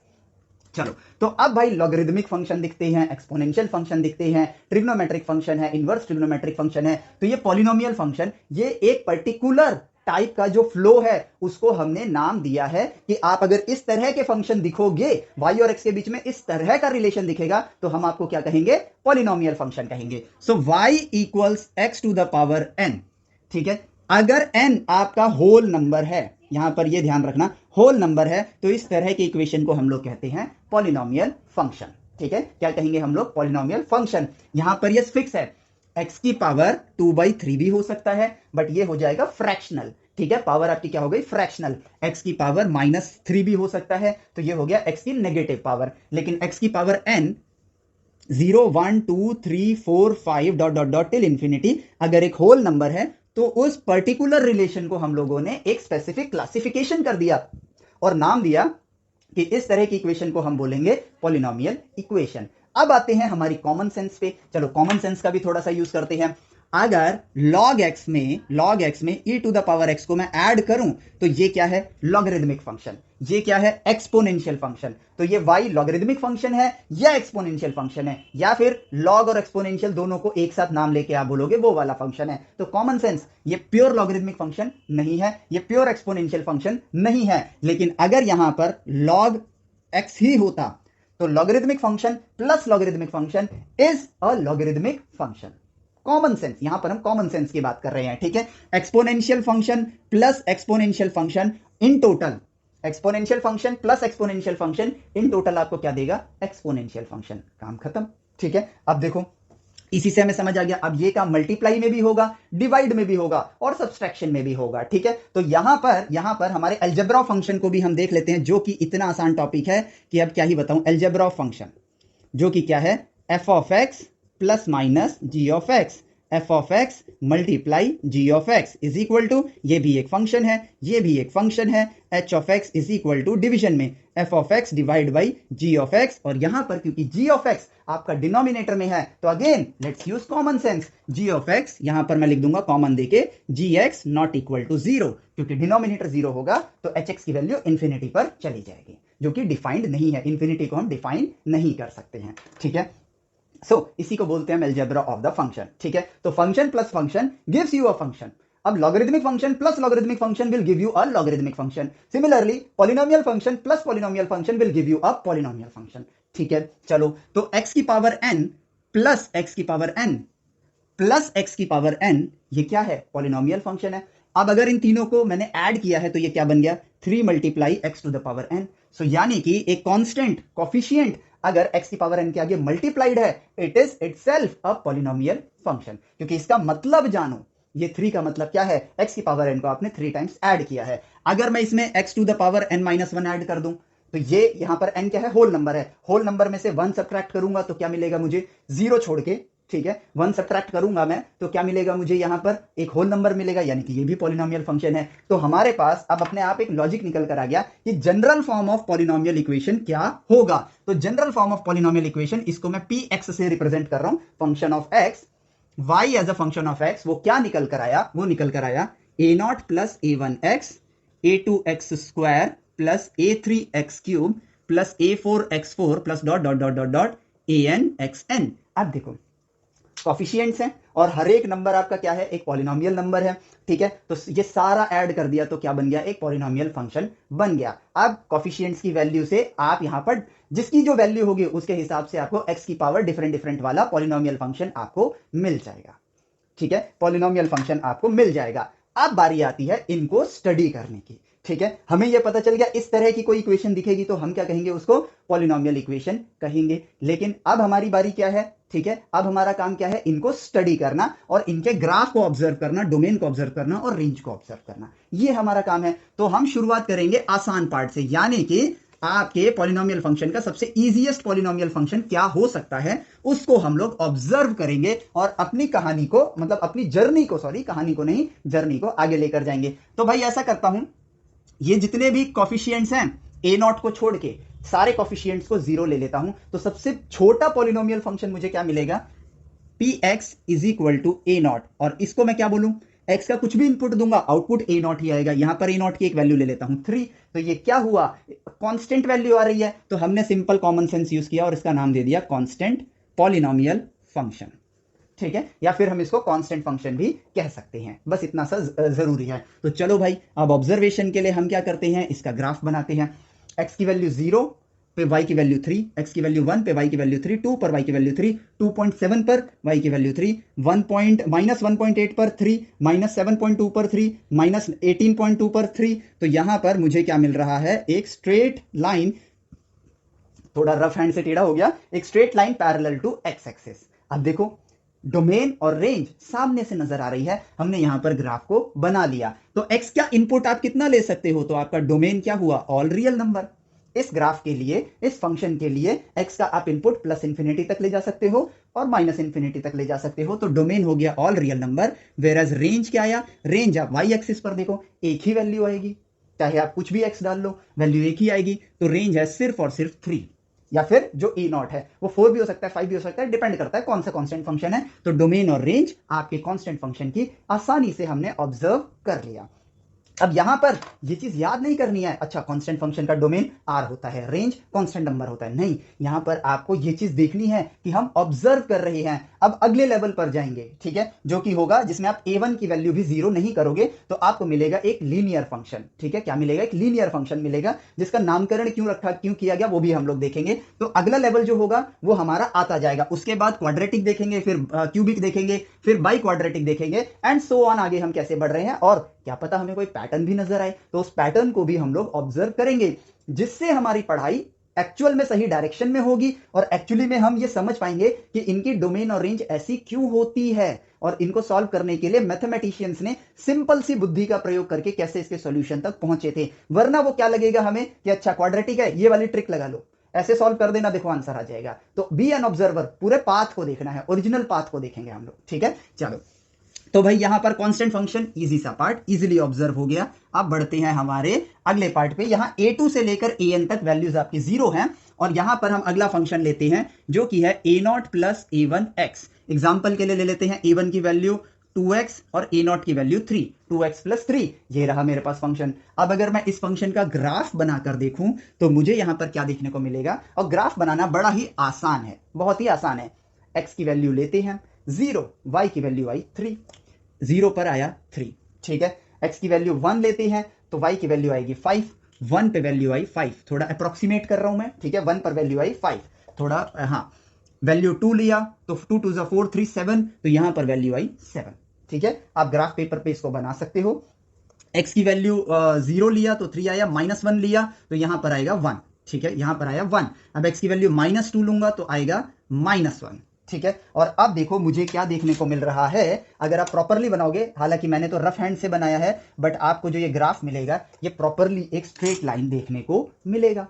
चलो, तो अब भाई लॉगरिदमिक फंक्शन दिखते हैं, एक्सपोनेंशियल फंक्शन दिखते हैं, ट्रिग्नोमेट्रिक फंक्शन है, इनवर्स ट्रिग्नोमेट्रिक फंक्शन है, तो ये पॉलिनोमियल फंक्शन, ये एक पर्टिकुलर टाइप का जो फ्लो है उसको हमने नाम दिया है कि आप अगर इस तरह के फंक्शन दिखोगे, y और x के बीच में इस तरह का रिलेशन दिखेगा, तो हम आपको क्या कहेंगे? पॉलिनोमियल फंक्शन कहेंगे। So y equals x to the power n, ठीक है। अगर n आपका होल नंबर है, यहां पर ये ध्यान रखना, होल नंबर है, तो इस तरह के इक्वेशन को हम लोग कहते हैं पॉलिनोमियल फंक्शन, ठीक है। क्या कहेंगे हम लोग? Polynomial function. यहां पर ये फिक्स है, x की पावर 2/3 भी हो सकता है, बट ये हो जाएगा फ्रैक्शनल, ठीक है। पावर आपकी क्या हो गई? फ्रैक्शनल। x की पावर -3 भी हो सकता है, तो ये हो गया x की नेगेटिव पावर। लेकिन x की power n 0 1 2 3 4 5 dot dot dot till infinity अगर एक होल नंबर है, तो उस पर्टिकुलर रिलेशन को हम लोगों ने एक स्पेसिफिक क्लासिफिकेशन कर दिया और नाम दिया कि इस तरह की इक्वेशन को हम बोलेंगे पॉलिनोमियल इक्वेशन। अब आते हैं हमारी कॉमन सेंस पे। चलो कॉमन सेंस का भी थोड़ा सा यूज करते हैं। अगर log x में e to the power x को मैं ऐड करूं तो ये क्या है? Logarithmic function. ये क्या है? Exponential function. तो ये y लॉगरिदमिक फंक्शन है या एक्सपोनेंशियल फंक्शन है, या फिर log और एक्सपोनेंशियल दोनों को एक साथ नाम लेके आप बोलोगे वो वाला फंक्शन है। तो कॉमन सेंस, ये प्योर लॉगरिदमिक फंक्शन नहीं है, ये प्योर एक्सपोनेंशियल फंक्शन नहीं है। लेकिन अगर यहां पर log x ही होता तो logarithmic function plus logarithmic function is a logarithmic function. Common sense, यहां पर हम कॉमन सेंस की बात कर रहे हैं, ठीक है। Exponential function plus exponential function in total, exponential function plus exponential function in total आपको क्या देगा? Exponential function. काम खत्म, ठीक है। अब देखो, इसी से हमें समझ आ गया, अब ये काम मल्टीप्लाई में भी होगा, डिवाइड में भी होगा और सब्सट्रैक्शन में भी होगा, ठीक है। तो यहां पर हमारे अलजेब्रा फंक्शन को भी हम देख लेते हैं, जो कि इतना आसान टॉपिक है कि अब क्या ही बताऊं। अलजेब्रा फंक्शन जो कि क्या है? F of x plus minus g of x, f of x multiply g of x is equal to, ये भी एक फंक्शन है, ये भी एक फंक्शन है, H of x is equal to division में F of X divide by G of X. और यहां पर क्योंकि जी ऑफ एक्स आपका डिनोमिनेटर में है, तो again let's use common sense. G of X यहां पर मैं लिख दूंगा कॉमन देके, G X not equal to 0, क्योंकि डिनोमिनेटर 0 होगा तो एच एक्स की वैल्यू इंफिनिटी पर चली जाएगी, जो कि डिफाइंड नहीं है। इंफिनिटी को हम डिफाइन नहीं कर सकते हैं, ठीक है। इसी को बोलते हैं अलजेब्रा ऑफ द फंक्शन, ठीक है। तो function plus function gives you a function. अब logarithmic function plus logarithmic function will give you a logarithmic function. Similarly polynomial function plus polynomial function will give you a polynomial function. ठीक है, चलो तो x की power n plus x की power n plus x की power n, ये क्या है? पॉलिनोमियल फंक्शन है। अब अगर इन तीनों को मैंने ऐड किया है तो ये क्या बन गया? 3 multiply x to the power n। So यानी कि एक कांस्टेंट कोफिशिएंट अगर x की पावर n के आगे मल्टीप्लाइड है, it is itself a polynomial function. क्योंकि इसका मतलब जानो, ये 3 का मतलब क्या है? x की पावर n को आपने 3 टाइम्स ऐड किया है। अगर मैं इसमें x to the power n minus 1 add कर दूं तो ये यहां पर n क्या है? होल नंबर है। होल नंबर में से 1 सब्ट्रैक्ट करूंगा तो क्या मिलेगा मुझे? 0 छोड़ के। ठीक है, 1 सब्ट्रैक्ट करूंगा मैं तो क्या मिलेगा मुझे? यहां पर एक होल नंबर मिलेगा, यानी कि ये भी पॉलिनोमियल फंक्शन है। तो हमारे पास अब अपने आप एक लॉजिक निकल कर आ गया कि general form of polynomial equation क्या होगा। तो general form of polynomial equation, इसको मैं px से रिप्रेजेंट कर रहा हूं, function of x, y as a function of x। वो क्या निकल कर आया? वो निकल कर आया a0 plus a1x a2x square plus a3x cube plus a4x4 plus dot dot dot dot dot an xn। अब देखो कॉफिशिएंट्स हैं और हर एक नंबर आपका क्या है? एक पॉलिनोमियल नंबर है। ठीक है, तो ये सारा ऐड कर दिया तो क्या बन गया? एक पॉलिनोमियल फंक्शन बन गया। अब कॉफिशिएंट्स की वैल्यू से आप यहां पर जिसकी जो वैल्यू होगी उसके हिसाब से आपको x की पावर डिफरेंट डिफरेंट वाला पॉलिनोमियल फंक्शन आपको मिल जाएगा। ठीक है, पॉलिनोमियल फंक्शन आपको मिल जाएगा। अब बारी आती है इनको स्टडी करने की। ठीक है, हमें यह पता चल गया इस तरह की कोई इक्वेशन दिखेगी तो हम क्या कहेंगे? उसको पॉलिनोमियल इक्वेशन कहेंगे। लेकिन अब हमारी बारी क्या है? ठीक है, अब हमारा काम क्या है? इनको स्टडी करना और इनके ग्राफ को ऑब्जर्व करना, डोमेन को ऑब्जर्व करना और रेंज को ऑब्जर्व करना, ये हमारा काम है। तो हम शुरुआत करेंगे आसान पार्ट से, यानी कि आपके पॉलिनोमियल फंक्शन का सबसे इजीएस्ट पॉलिनोमियल फंक्शन क्या हो सकता है उसको हम लोग ऑब्जर्व करेंगे और अपनी कहानी को, मतलब अपनी जर्नी को, सॉरी कहानी को नहीं, जर्नी को आगे लेकर जाएंगे। तो भाई ऐसा करता हूं, ये जितने भी कॉफिशिएंट्स हैं a0 को छोड़ के सारे कॉफिशिएंट्स को 0 ले लेता हूं, तो सबसे छोटा पॉलिनोमियल फंक्शन मुझे क्या मिलेगा? px is equal to a0। और इसको मैं क्या बोलूं? x का कुछ भी इनपुट दूंगा, आउटपुट a0 ही आएगा। यहां पर a0 की एक वैल्यू ले लेता हूं 3, तो ये क्या हुआ? कांस्टेंट वैल्यू आ रही है, तो हमने सिंपल कॉमन सेंस यूज किया और इसका नाम दे दिया कांस्टेंट पॉलिनोमियल फंक्शन। ठीक है, या फिर हम इसको कांस्टेंट फंक्शन भी कह सकते हैं, बस इतना सा जरूरी है। तो चलो भाई, अब ऑब्जर्वेशन के लिए हम क्या करते हैं? इसका ग्राफ बनाते हैं। x की वैल्यू 0 पे y की वैल्यू 3, x की वैल्यू 1 पे y की वैल्यू 3, 2 पर y की वैल्यू 3, 2.7 पर y की वैल्यू 3, माइनस 1.8 पर 3, माइनस 7.2 पर 3, माइनस 18.2 पर 3। तो यहां पर मुझे क्या मिल रहा है? एक स्ट्रेट लाइन, थोड़ा रफ हैंड से टेढ़ा हो गया, एक straight line parallel to x axis. अब देखो डोमेन और रेंज सामने से नजर आ रही है, हमने यहां पर ग्राफ को बना लिया। तो x का इनपुट आप कितना ले सकते हो? तो आपका डोमेन क्या हुआ? All real number. इस ग्राफ के लिए, इस फंक्शन के लिए x का आप इनपुट प्लस इंफिनिटी तक ले जा सकते हो और माइनस इंफिनिटी तक ले जा सकते हो। तो डोमेन हो गया all real number. Whereas range क्या आया? रेंज आप y एक्सिस पर देखो, एक ही वैल्यू आएगी, चाहे आप कुछ भी x डाल लो, वैल्यू एक ही आएगी। तो रेंज है सिर्फ और सिर्फ 3, या फिर जो a0 है वो 4 भी हो सकता है, 5 भी हो सकता है, डिपेंड करता है कौन सा कांस्टेंट फंक्शन है। तो डोमेन और रेंज आपके कांस्टेंट फंक्शन की आसानी से हमने ऑब्जर्व कर लिया। अब यहां पर ये चीज याद नहीं करनी है, अच्छा कांस्टेंट फंक्शन का डोमेन r होता है, रेंज कांस्टेंट नंबर होता है, नहीं। यहां पर आपको ये चीज देखनी है कि हम ऑब्जर्व कर रहे हैं। अब अगले लेवल पर जाएंगे, ठीक है, जो कि होगा जिसमें आप a1 की वैल्यू भी 0 नहीं करोगे तो आपको मिलेगा एक लीनियर फंक्शन। ठीक है, क्या मिलेगा? एक लीनियर फंक्शन मिलेगा, जिसका नामकरण क्यों किया गया वो भी हम लोग देखेंगे। तो अगला लेवल जो होगा वो हमारा आता जाएगा। उसके बाद क्वाड्रेटिक देखेंगे, फिर क्यूबिक देखेंगे, फिर बाई क्वाड्रेटिक देखेंगे, एंड सो ऑन। आगे हम कैसे बढ़ रहे हैं और क्या पता हमें कोई पैटर्न भी नजर आए, तो उस पैटर्न को भी हम लोग ऑब्जर्व करेंगे, जिससे हमारी पढ़ाई एक्चुअल में सही डायरेक्शन में होगी और एक्चुअली में हम ये समझ पाएंगे कि इनकी डोमेन और रेंज ऐसी क्यों होती है और इनको सॉल्व करने के लिए मैथमेटिशियंस ने सिंपल सी बुद्धि का प्रयोग करके कैसे इसके सॉल्यूशन तक पहुंचे थे। वरना वो क्या लगेगा हमें कि अच्छा क्वाड्रेटिक है, ये वाली ट्रिक लगा लो, ऐसे सॉल्व कर देना, देखो आंसर आ जाएगा। तो बी एन ऑब्जर्वर, पूरे पाथ को देखना है, ओरिजिनल पाथ को देखेंगे हम लोग। ठीक है, चलो तो भाई यहां पर कांस्टेंट फंक्शन इजी सा पार्ट इजीली ऑब्जर्व हो गया। अब बढ़ते हैं हमारे अगले पार्ट पे। यहां a2 से लेकर an तक वैल्यूज आपकी 0 हैं और यहां पर हम अगला फंक्शन लेते हैं जो कि है a0 प्लस a1x। एग्जांपल के लिए ले लेते हैं a1 की वैल्यू 2x और a0 की वैल्यू 3, 2x प्लस 3। ये रहा मेरे पास फंक्शन। अब अगर मैं इस फंक्शन का ग्राफ बनाकर देखूं तो मुझे यहां पर क्या देखने को मिलेगा? और ग्राफ बनाना बड़ा ही आसान है, बहुत ही आसान है। x की वैल्यू लेते हैं 0, y की वैल्यू आई 3, 0 पर आया 3, ठीक है। x की वैल्यू 1 लेते हैं तो y की वैल्यू आएगी 5, 1 पे वैल्यू आई 5, थोड़ा अप्रोक्सीमेट कर रहा हूं मैं, ठीक है। 1 पर वैल्यू आई 5, थोड़ा हाँ, वैल्यू 2 लिया तो 2 2 4 3 7, तो यहां पर वैल्यू आई 7, ठीक है। आप ग्राफ पेपर पे इसको बना सकते हो। x की वैल्यू 0 लिया तो 3 आया, -1 लिया तो यहां पर आएगा 1, ठीक है, यहां पर आया 1। अब x की वैल्यू -2 लूंगा तो आएगा -1, ठीक है। और अब देखो मुझे क्या देखने को मिल रहा है, अगर आप प्रॉपरली बनाओगे, हालांकि मैंने तो रफ हैंड से बनाया है, बट आपको जो ये ग्राफ मिलेगा ये प्रॉपरली एक स्ट्रेट लाइन देखने को मिलेगा।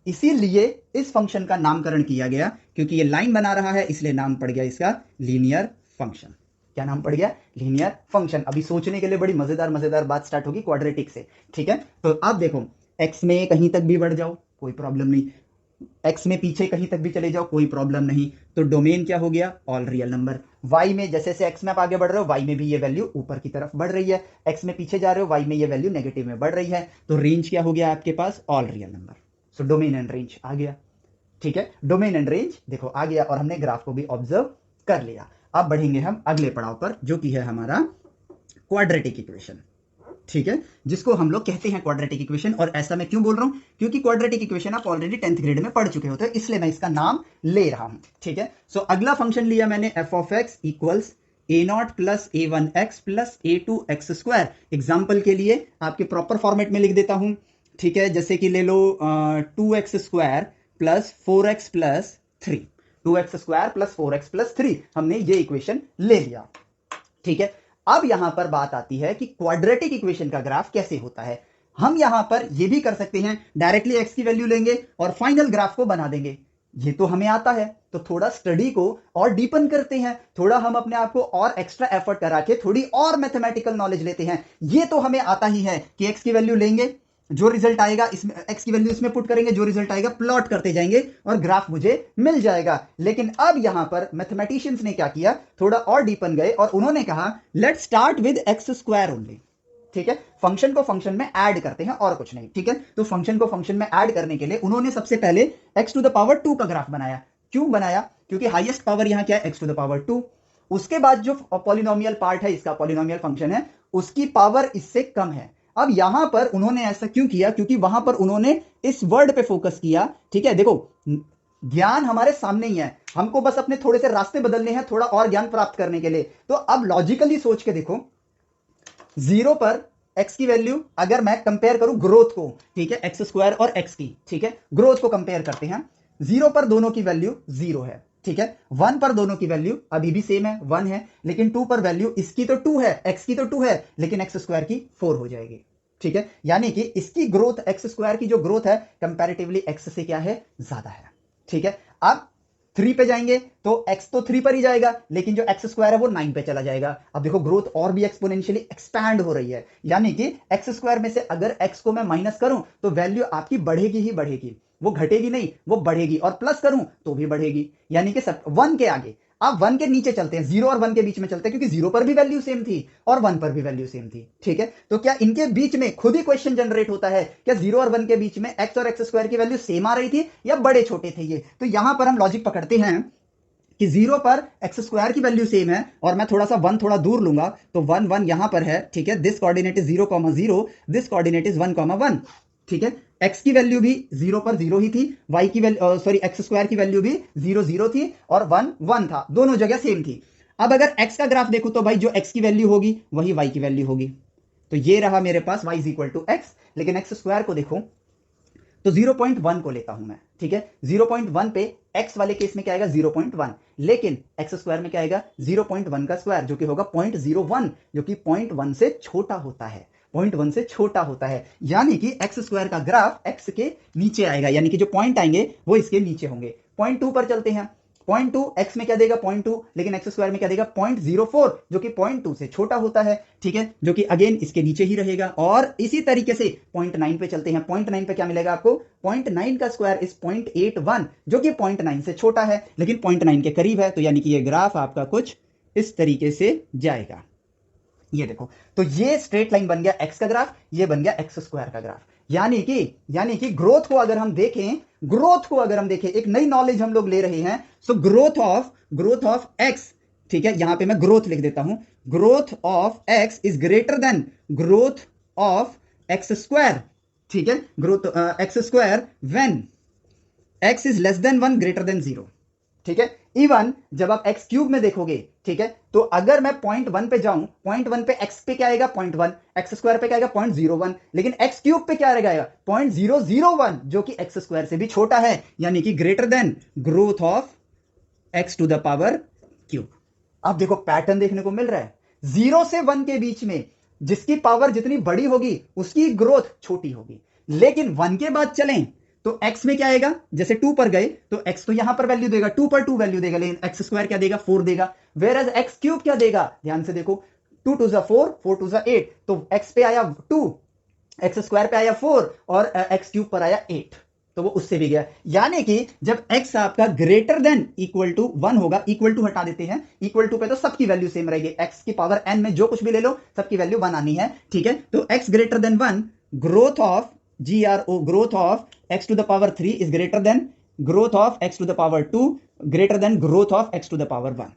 इसीलिए इस फंक्शन का नामकरण किया गया, क्योंकि ये लाइन बना रहा है, इसलिए नाम पड़ गया इसका लीनियर फंक्शन। क्या नाम पड़ गया? Linear function. अभी सोचने के लिए बड़ी मजेदार मजेदार बात स्टार्ट होगी क्वाड्रेटिक से, ठीक है। तो अब देखो, एक्स में कहीं तक भी बढ़ जाओ कोई प्रॉब्लम नहीं, एक्स में पीछे कहीं तक भी चले जाओ कोई प्रॉब्लम नहीं, तो डोमेन क्या हो गया? All real number. वाई में जैसे जैसे एक्स में आप आगे बढ़ रहे हो, वाई में भी ये वैल्यू ऊपर की तरफ बढ़ रही है, एक्स में पीछे जा रहे हो, वाई में ये वैल्यू नेगेटिव में बढ़ रही है, तो रेंज क्या हो गया आपके पास? All real number. So domain and range आ गया, ठीक है। डोमेन एंड रेंज देखो आ गया, और हमने ग्राफ को भी ऑब्जर्व कर लिया। अब बढ़ेंगे हम अगले पड़ाव पर, जो कि है हमारा क्वाड्रेटिक इक्वेशन, ठीक है, जिसको हम लोग कहते हैं क्वाड्रेटिक इक्वेशन। और ऐसा मैं क्यों बोल रहा हूं? क्योंकि क्वाड्रेटिक इक्वेशन आप ऑलरेडी 10th ग्रेड में पढ़ चुके होते हैं, इसलिए मैं इसका नाम ले रहा हूं, ठीक है। सो अगला फंक्शन लिया मैंने f of x equals a0 plus a1x plus a2x square. Example के लिए आपके प्रॉपर फॉर्मेट में लिख देता हूं, ठीक है। जैसे कि ले लो 2x square plus 4x plus 3, 2x square plus 4x plus 3, हमने ये इक्वेशन ले लिया, ठीक है। अब यहां पर बात आती है कि क्वाड्रेटिक इक्वेशन का ग्राफ कैसे होता है। हम यहां पर यह भी कर सकते हैं, डायरेक्टली एक्स की वैल्यू लेंगे और फाइनल ग्राफ को बना देंगे, ये तो हमें आता है। तो थोड़ा स्टडी को और डीपन करते हैं, थोड़ा हम अपने आप को और एक्स्ट्रा एफर्ट करा के थोड़ी और मैथमेटिकल नॉलेज लेते हैं। ये तो हमें आता ही है कि एक्स की वैल्यू लेंगे, जो रिजल्ट आएगा इसमें एक्स की वैल्यू इसमें पुट करेंगे, जो रिजल्ट आएगा प्लॉट करते जाएंगे और ग्राफ मुझे मिल जाएगा। लेकिन अब यहां पर मैथमेटिशियंस ने क्या किया, थोड़ा और डीपन गए और उन्होंने कहा let's start with x square only, ठीक है। फंक्शन को फंक्शन में ऐड करते हैं और कुछ नहीं, ठीक है। तो फंक्शन को फंक्शन में ऐड करने के लिए उन्होंने सबसे पहले एक्स टू द पावर 2 का ग्राफ बनाया। क्यों बनाया? क्योंकि हाईएस्ट पावर यहां क्या है? X to the power 2। उसके बाद जो पॉलिनोमियल पार्ट है, इसका पॉलिनोमियल फंक्शन है, उसकी पावर इससे कम है। अब यहां पर उन्होंने ऐसा क्यों किया? क्योंकि वहां पर उन्होंने इस वर्ड पे फोकस किया, ठीक है। देखो ज्ञान हमारे सामने ही है, हमको बस अपने थोड़े से रास्ते बदलने हैं थोड़ा और ज्ञान प्राप्त करने के लिए। तो अब लॉजिकली सोच के देखो, 0 पर एक्स की वैल्यू अगर मैं कंपेयर करूं ग्रोथ को, ठीक है, एक्स स्क्वायर और एक्स की, ठीक है, ग्रोथ को कंपेयर करते हैं। 0 पर दोनों की वैल्यू 0 है, ठीक है। 1 पर दोनों की वैल्यू अभी भी सेम है, 1 है, लेकिन 2 पर वैल्यू इसकी तो 2 है, एक्स की तो 2 है, लेकिन एक्स स्क्वायर की 4 हो जाएगी, ठीक है। यानी कि इसकी ग्रोथ, एक्स स्क्वायर की जो ग्रोथ है कंपैरेटिवली एक्स से क्या है? ज्यादा है, ठीक है। अब 3 पे जाएंगे तो x तो 3 पर ही जाएगा, लेकिन जो x स्क्वायर है वो 9 पे चला जाएगा। अब देखो ग्रोथ और भी एक्सपोनेंशियली एक्सपैंड हो रही है, यानी कि x स्क्वायर में से अगर x को मैं माइनस करूं तो वैल्यू आपकी बढ़ेगी ही बढ़ेगी, वो घटेगी नहीं, वो बढ़ेगी, और प्लस करूं तो भी बढ़ेगी, यानी कि सब 1 के आगे। अब 1 के नीचे चलते हैं, 0 और 1 के बीच में चलते हैं, क्योंकि 0 पर भी वैल्यू सेम थी और 1 पर भी वैल्यू सेम थी, ठीक है। तो क्या इनके बीच में खुद ही क्वेश्चन जनरेट होता है, क्या 0 और 1 के बीच में x और x स्क्वायर की वैल्यू सेम आ रही थी या बड़े छोटे थे ये? तो यहां पर हम लॉजिक पकड़ते हैं कि 0 पर एक्स स्क्वायर की वैल्यू सेम है, और मैं थोड़ा सा 1 थोड़ा दूर लूंगा तो 1 1 यहां पर है, ठीक है। This coordinate is 0,0, this coordinate is 1,1, ठीक है। x की वैल्यू भी 0 पर 0 ही थी, y की वैल्यू सॉरी एक्स स्क्वायर की वैल्यू भी 0 0 थी, और 1 1 था, दोनों जगह सेम थी। अब अगर x का ग्राफ देखो तो भाई जो x की वैल्यू होगी वही y की वैल्यू होगी, तो ये रहा मेरे पास y is equal to x. लेकिन एक्स स्क्वायर को देखो तो 0.1 को लेता हूं मैं, ठीक है। 0.1 पे x वाले केस में क्या आएगा? 0.1, लेकिन x स्क्वायर में क्या आएगा? 0.1 का स्क्वायर, जो कि होगा 0.01, जो कि 0.1 से छोटा होता है, 0.1 से छोटा होता है। यानी कि एक्स स्क्वायर का ग्राफ x के नीचे आएगा, यानी कि जो पॉइंट आएंगे वो इसके नीचे होंगे। 0.2 पर चलते हैं, 0.2 x में क्या देगा? 0.2, लेकिन एक्स स्क्वायर में क्या देगा? 0.04, जो कि 0.2 से छोटा होता है, ठीक है, जो कि अगेन इसके नीचे ही रहेगा। और इसी तरीके से 0.9 पे चलते हैं, 0.9 पे क्या मिलेगा आपको? 0.9 का स्क्वायर इज 0.81, जो कि 0.9 से छोटा है लेकिन 0.9 के करीब है। तो यानी कि ये ग्राफ आपका कुछ इस तरीके से जाएगा, ये देखो। तो ये स्ट्रेट लाइन बन गया एक्स का ग्राफ, ये बन गया एक्स स्क्वायर का ग्राफ। यानी कि ग्रोथ को अगर हम देखें, एक नई नॉलेज हम लोग ले रहे हैं। सो ग्रोथ ऑफ एक्स ठीक है, यहां पे मैं ग्रोथ लिख देता हूं, growth of x is greater than growth of x square, ठीक है, growth x square when x is less than 1 greater than 0, ठीक है। इवन जब आप एक्स क्यूब में देखोगे, ठीक है, तो अगर मैं पॉइंट 1 पे जाऊं, पॉइंट 1 पे एक्स पे क्या आएगा 0.1, एक्स स्क्वायर पे क्या आएगा 0.01, लेकिन एक्स क्यूब पे क्या रहेगा 0.001, जो कि एक्स स्क्वायर से भी छोटा है, यानी कि greater than growth of x to the power cube. अब देखो पैटर्न देखने को मिल रहा है, 0 से 1 के बीच में जिसकी पावर जितनी बड़ी होगी उसकी ग्रोथ छोटी होगी, लेकिन 1 के बाद चलें तो x में क्या आएगा, जैसे 2 पर गए तो x तो यहां पर वैल्यू देगा, 2 पर 2 वैल्यू देगा, लेकिन एक्स स्क्वायर क्या देगा 4 देगा, वेयर एज एक्स क्यूब क्या देगा, ध्यान से देखो, 2 2 4, 4 2 8, तो x पे आया 2, एक्स स्क्वायर पे आया 4 और एक्स क्यूब पर आया 8, तो वो उससे भी गया, यानी कि जब x आपका ग्रेटर देन इक्वल टू 1 होगा, इक्वल टू हटा देते हैं, इक्वल टू पे तो सबकी वैल्यू सेम रहेगी, x की पावर n में जो कुछ भी ले लो सबकी वैल्यू 1 आनी है, ठीक है, तो x greater than 1, growth of GRO, growth of x to the power 3 is greater than growth of x to the power 2 greater than growth of x to the power 1,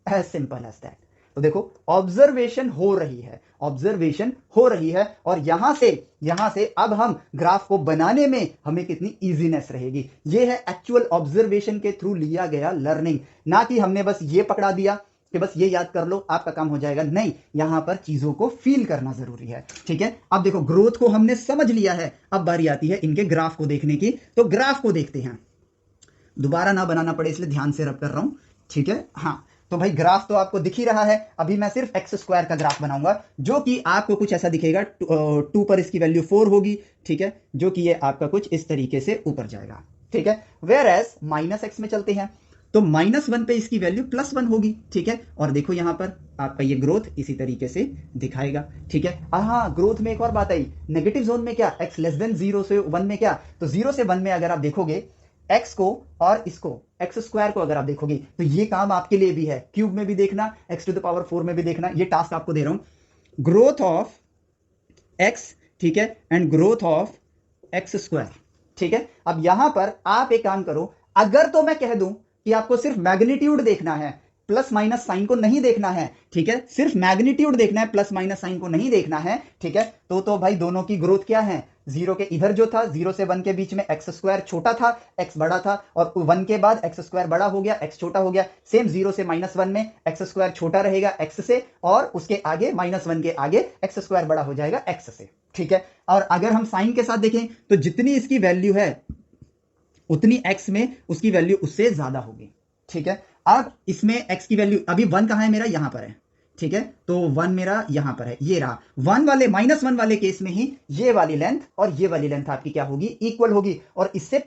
as simple as that। तो देखो observation हो रही है, observation हो रही है, और यहां से अब हम ग्राफ को बनाने में हमें कितनी इजीनेस रहेगी, ये है एक्चुअल ऑब्जर्वेशन के थ्रू लिया गया लर्निंग, ना कि हमने बस ये पकड़ा दिया कि बस ये याद कर लो आपका काम हो जाएगा, नहीं, यहां पर चीजों को फील करना जरूरी है, ठीक है। अब देखो ग्रोथ को हमने समझ लिया है, अब बारी आती है इनके ग्राफ को देखने की, तो ग्राफ को देखते हैं, दोबारा ना बनाना पड़े इसलिए ध्यान से रब कर रहा हूं, ठीक है। हाँ, तो भाई ग्राफ तो आपको दिख ही रहा है, अभी मैं सिर्फ एक्स स्क्वायर का ग्राफ बनाऊंगा, जो कि आपको कुछ ऐसा दिखेगा, 2 पर इसकी वैल्यू 4 होगी, ठीक है, जो कि ये आपका कुछ इस तरीके से ऊपर जाएगा, ठीक है, वेयर एज माइनस एक्स में चलते हैं तो -1 पे इसकी वैल्यू +1 होगी, ठीक है, और देखो यहां पर आपका ये ग्रोथ इसी तरीके से दिखाएगा, ठीक है। हाँ, ग्रोथ में एक और बात आई, नेगेटिव जोन में क्या, x लेस देन 0 से 1 में क्या, तो 0 से 1 में अगर आप देखोगे x को और इसको एक्स स्क्वायर को अगर आप देखोगे तो ये काम आपके लिए भी है, क्यूब में भी देखना, x टू द पावर 4 में भी देखना, ये टास्क आपको दे रहा हूं, ग्रोथ ऑफ x, ठीक है, and growth of x square, ठीक है। अब यहां पर आप एक काम करो, अगर तो मैं कह दूं कि आपको सिर्फ मैग्नीट्यूड देखना है, प्लस माइनस साइन को नहीं देखना है, ठीक है, सिर्फ मैग्नीट्यूड देखना है, प्लस माइनस साइन को नहीं देखना है, ठीक है, तो भाई दोनों की ग्रोथ क्या है, 0 के इधर जो था, 0 से 1 के बीच में एक्स स्क्वायर छोटा था, एक्स बड़ा था, और 1 के बाद एक्स स्क्वायर बड़ा हो गया, एक्स छोटा हो गया, सेम 0 से -1 में एक्स स्क्वायर छोटा रहेगा एक्स से, और उसके आगे -1 के आगे एक्स स्क्वायर बड़ा हो जाएगा एक्स से, ठीक है। और अगर हम साइन के साथ देखें तो जितनी इसकी वैल्यू है उतनी x में उसकी वैल्यू उससे ज्यादा होगी, ठीक है। अब इसमें x की वैल्यू अभी 1 कहां है मेरा, यहां पर है, ठीक है, तो 1 मेरा यहां पर है, ये रहा 1 वाले, -1 वाले केस में ही ये वाली लेंथ और ये वाली लेंथ आपकी क्या होगी, इक्वल होगी, और इससे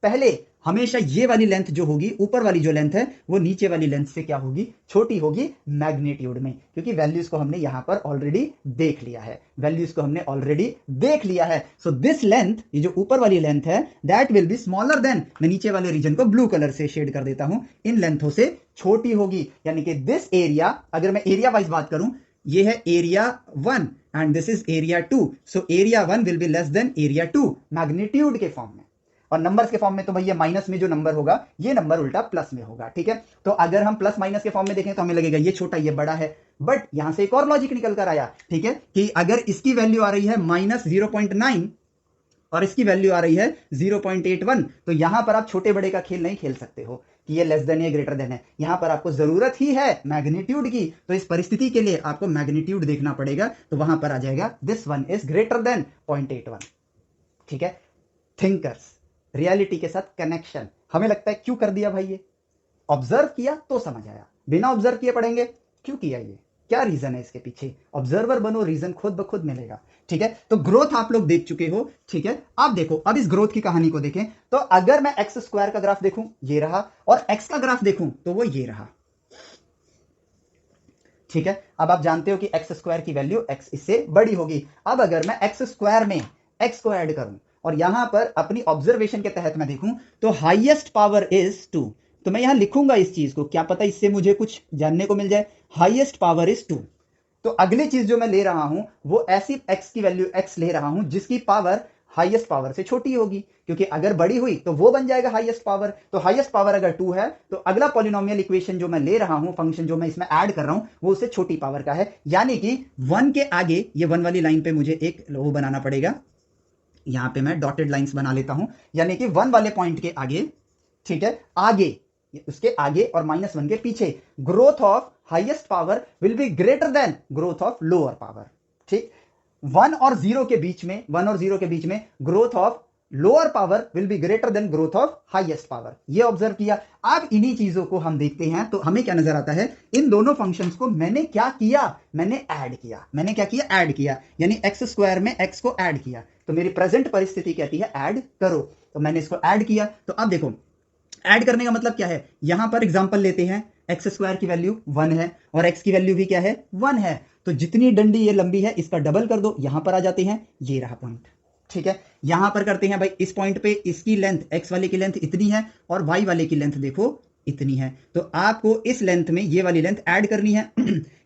पहले हमेशा ये वाली लेंथ जो होगी, ऊपर वाली जो लेंथ है वो नीचे वाली लेंथ से क्या होगी, छोटी होगी मैग्नीट्यूड में, क्योंकि वैल्यूज को हमने यहां पर ऑलरेडी देख लिया है, वैल्यूज को हमने ऑलरेडी देख लिया है। सो दिस लेंथ, ये जो ऊपर वाली लेंथ है, that will be smaller than, मैं नीचे वाले रीजन को ब्लू कलर से शेड कर देता हूं, इन लेंथों से छोटी होगी, यानी कि दिस एरिया, अगर मैं एरिया वाइज बात करूं, ये है area 1 and this is area 2, so area 1 will be less then area 2 magnitude के फॉर्म में, और नंबर्स के फॉर्म में तो भैया माइनस में जो नंबर होगा ये नंबर उल्टा प्लस में होगा, ठीक है। तो अगर हम प्लस माइनस के फॉर्म में देखें तो हमें लगेगा ये छोटा ये बड़ा है, बट यहां से एक और लॉजिक निकल कर आया, ठीक है, कि अगर इसकी वैल्यू आ रही है -0.9 और इसकी वैल्यू आ रही है 0.81, तो यहां पर आप छोटे बड़े का खेल नहीं खेल सकते हो कि ये लेस देन या ग्रेटर देन है, यहां पर आपको जरूरत ही है मैग्नीट्यूड की, तो इस परिस्थिति के लिए आपको मैग्नीट्यूड देखना पड़ेगा, तो वहां पर आ जाएगा this one is greater than 0.81, ठीक है। थिंकर्स, रियलिटी के साथ कनेक्शन, हमें लगता है क्यों कर दिया भाई, ये ऑब्जर्व किया तो समझ आया, बिना ऑब्जर्व किए पढ़ेंगे क्यों किया, ये क्या रीजन है इसके पीछे, ऑब्जर्वर बनो, रीजन खुद ब खुद मिलेगा, ठीक है। तो ग्रोथ आप लोग देख चुके हो, ठीक है। अब देखो, अब इस ग्रोथ की कहानी को देखें, तो अगर मैं एक्स स्क्वायर का ग्राफ देखूं ये रहा, और एक्स का ग्राफ देखूं तो वो ये रहा, ठीक है। अब आप जानते हो कि एक्स स्क्वायर की वैल्यू एक्स इससे बड़ी होगी। अब अगर मैं एक्स स्क्वायर में एक्स को ऐड करूं और यहां पर अपनी ऑब्जर्वेशन के तहत मैं देखूं तो हाईएस्ट पावर इज 2, तो मैं यहां लिखूंगा इस चीज को, क्या पता इससे मुझे कुछ जानने को मिल जाए, हाईएस्ट पावर इज 2। तो अगली चीज जो मैं ले रहा हूं वो ऐसी एक्स की वैल्यू एक्स ले रहा हूं जिसकी पावर हाईएस्ट पावर से छोटी होगी, क्योंकि अगर बड़ी हुई तो वो बन जाएगा हाईएस्ट पावर। तो हाईएस्ट पावर अगर 2 है तो अगला पॉलिनोमियल इक्वेशन जो मैं ले रहा हूं, फंक्शन जो मैं इसमें ऐड कर रहा हूं, वो उससे छोटी पावर का है। यानी कि 1 के आगे, ये 1 वाली लाइन पे मुझे एक वो बनाना पड़ेगा, यहां पे मैं डॉटेड लाइंस बना लेता हूं, यानी कि 1 वाले पॉइंट के आगे, ठीक है, आगे, उसके आगे और -1 के पीछे growth of highest power will be greater than growth of lower power. ठीक, 1 और 0 के बीच में, 1 और 0 के बीच में growth of lower power will be greater than growth of highest power. ये ऑब्जर्व किया। अब इन्हीं चीजों को हम देखते हैं तो हमें क्या नजर आता है, इन दोनों फंक्शंस को मैंने क्या किया, मैंने ऐड किया। मैंने क्या किया, ऐड किया, यानी एक्स स्क्वायर में एक्स को ऐड किया। तो मेरी प्रेजेंट परिस्थिति कहती है ऐड करो, तो मैंने इसको ऐड किया। तो अब देखो, ऐड करने का मतलब क्या है, यहां पर एग्जांपल लेते हैं, एक्स स्क्वायर की वैल्यू 1 है और एक्स की वैल्यू भी क्या है, 1 है। तो जितनी डंडी ये लंबी है इसका डबल कर दो, यहां पर आ जाते हैं, ये रहा पॉइंट। ठीक है, यहां पर करते हैं भाई, इस पॉइंट पे इसकी लेंथ, एक्स वाले की लेंथ इतनी है और वाई वाले की लेंथ देखो इतनी है। तो आपको इस लेंथ में ये वाली लेंथ ऐड करनी है।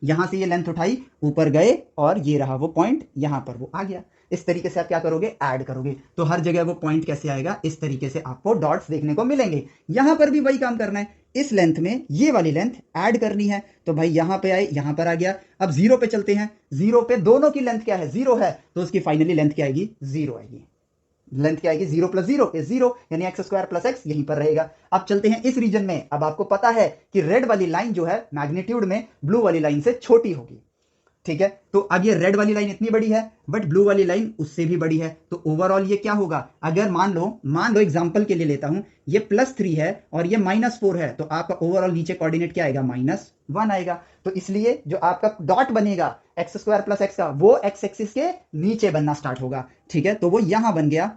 यहां से ये लेंथ उठाई, ऊपर गए और ये रहा वो पॉइंट, यहां पर वो आ गया। इस तरीके से आप क्या करोगे, ऐड करोगे। तो हर जगह वो पॉइंट कैसे आएगा, इस तरीके से आपको डॉट्स देखने को मिलेंगे। यहां पर भी वही काम करना है, इस लेंथ में ये वाली लेंथ ऐड करनी है। तो भाई यहां पे आए, यहां पर आ गया। अब 0 पे चलते हैं, 0 पे दोनों की लेंथ क्या है, 0 है, तो उसकी फाइनली लेंथ क्या आएगी, 0 आएगी। लेंथ क्या आएगी, 0 + 0 इज 0, यानी एक्स स्क्वायर प्लस एक्स यहीं पर रहेगा। अब चलते हैं इस रीजन में। अब आपको पता है कि रेड वाली लाइन जो है मैग्नीट्यूड में ब्लू वाली लाइन से छोटी होगी। ठीक है, तो अब ये रेड वाली लाइन इतनी बड़ी है बट ब्लू वाली लाइन उससे भी बड़ी है। तो ओवरऑल ये क्या होगा, अगर मान लो एग्जांपल के लिए लेता हूं, ये +3 है और ये -4 है, तो आपका ओवरऑल नीचे कोऑर्डिनेट क्या आएगा, -1 आएगा। तो इसलिए जो आपका डॉट बनेगा एक्स स्क्वायर प्लस एक्स का, वो एक्स एक्सिस के नीचे बनना स्टार्ट होगा। ठीक है, तो वो यहां बन गया,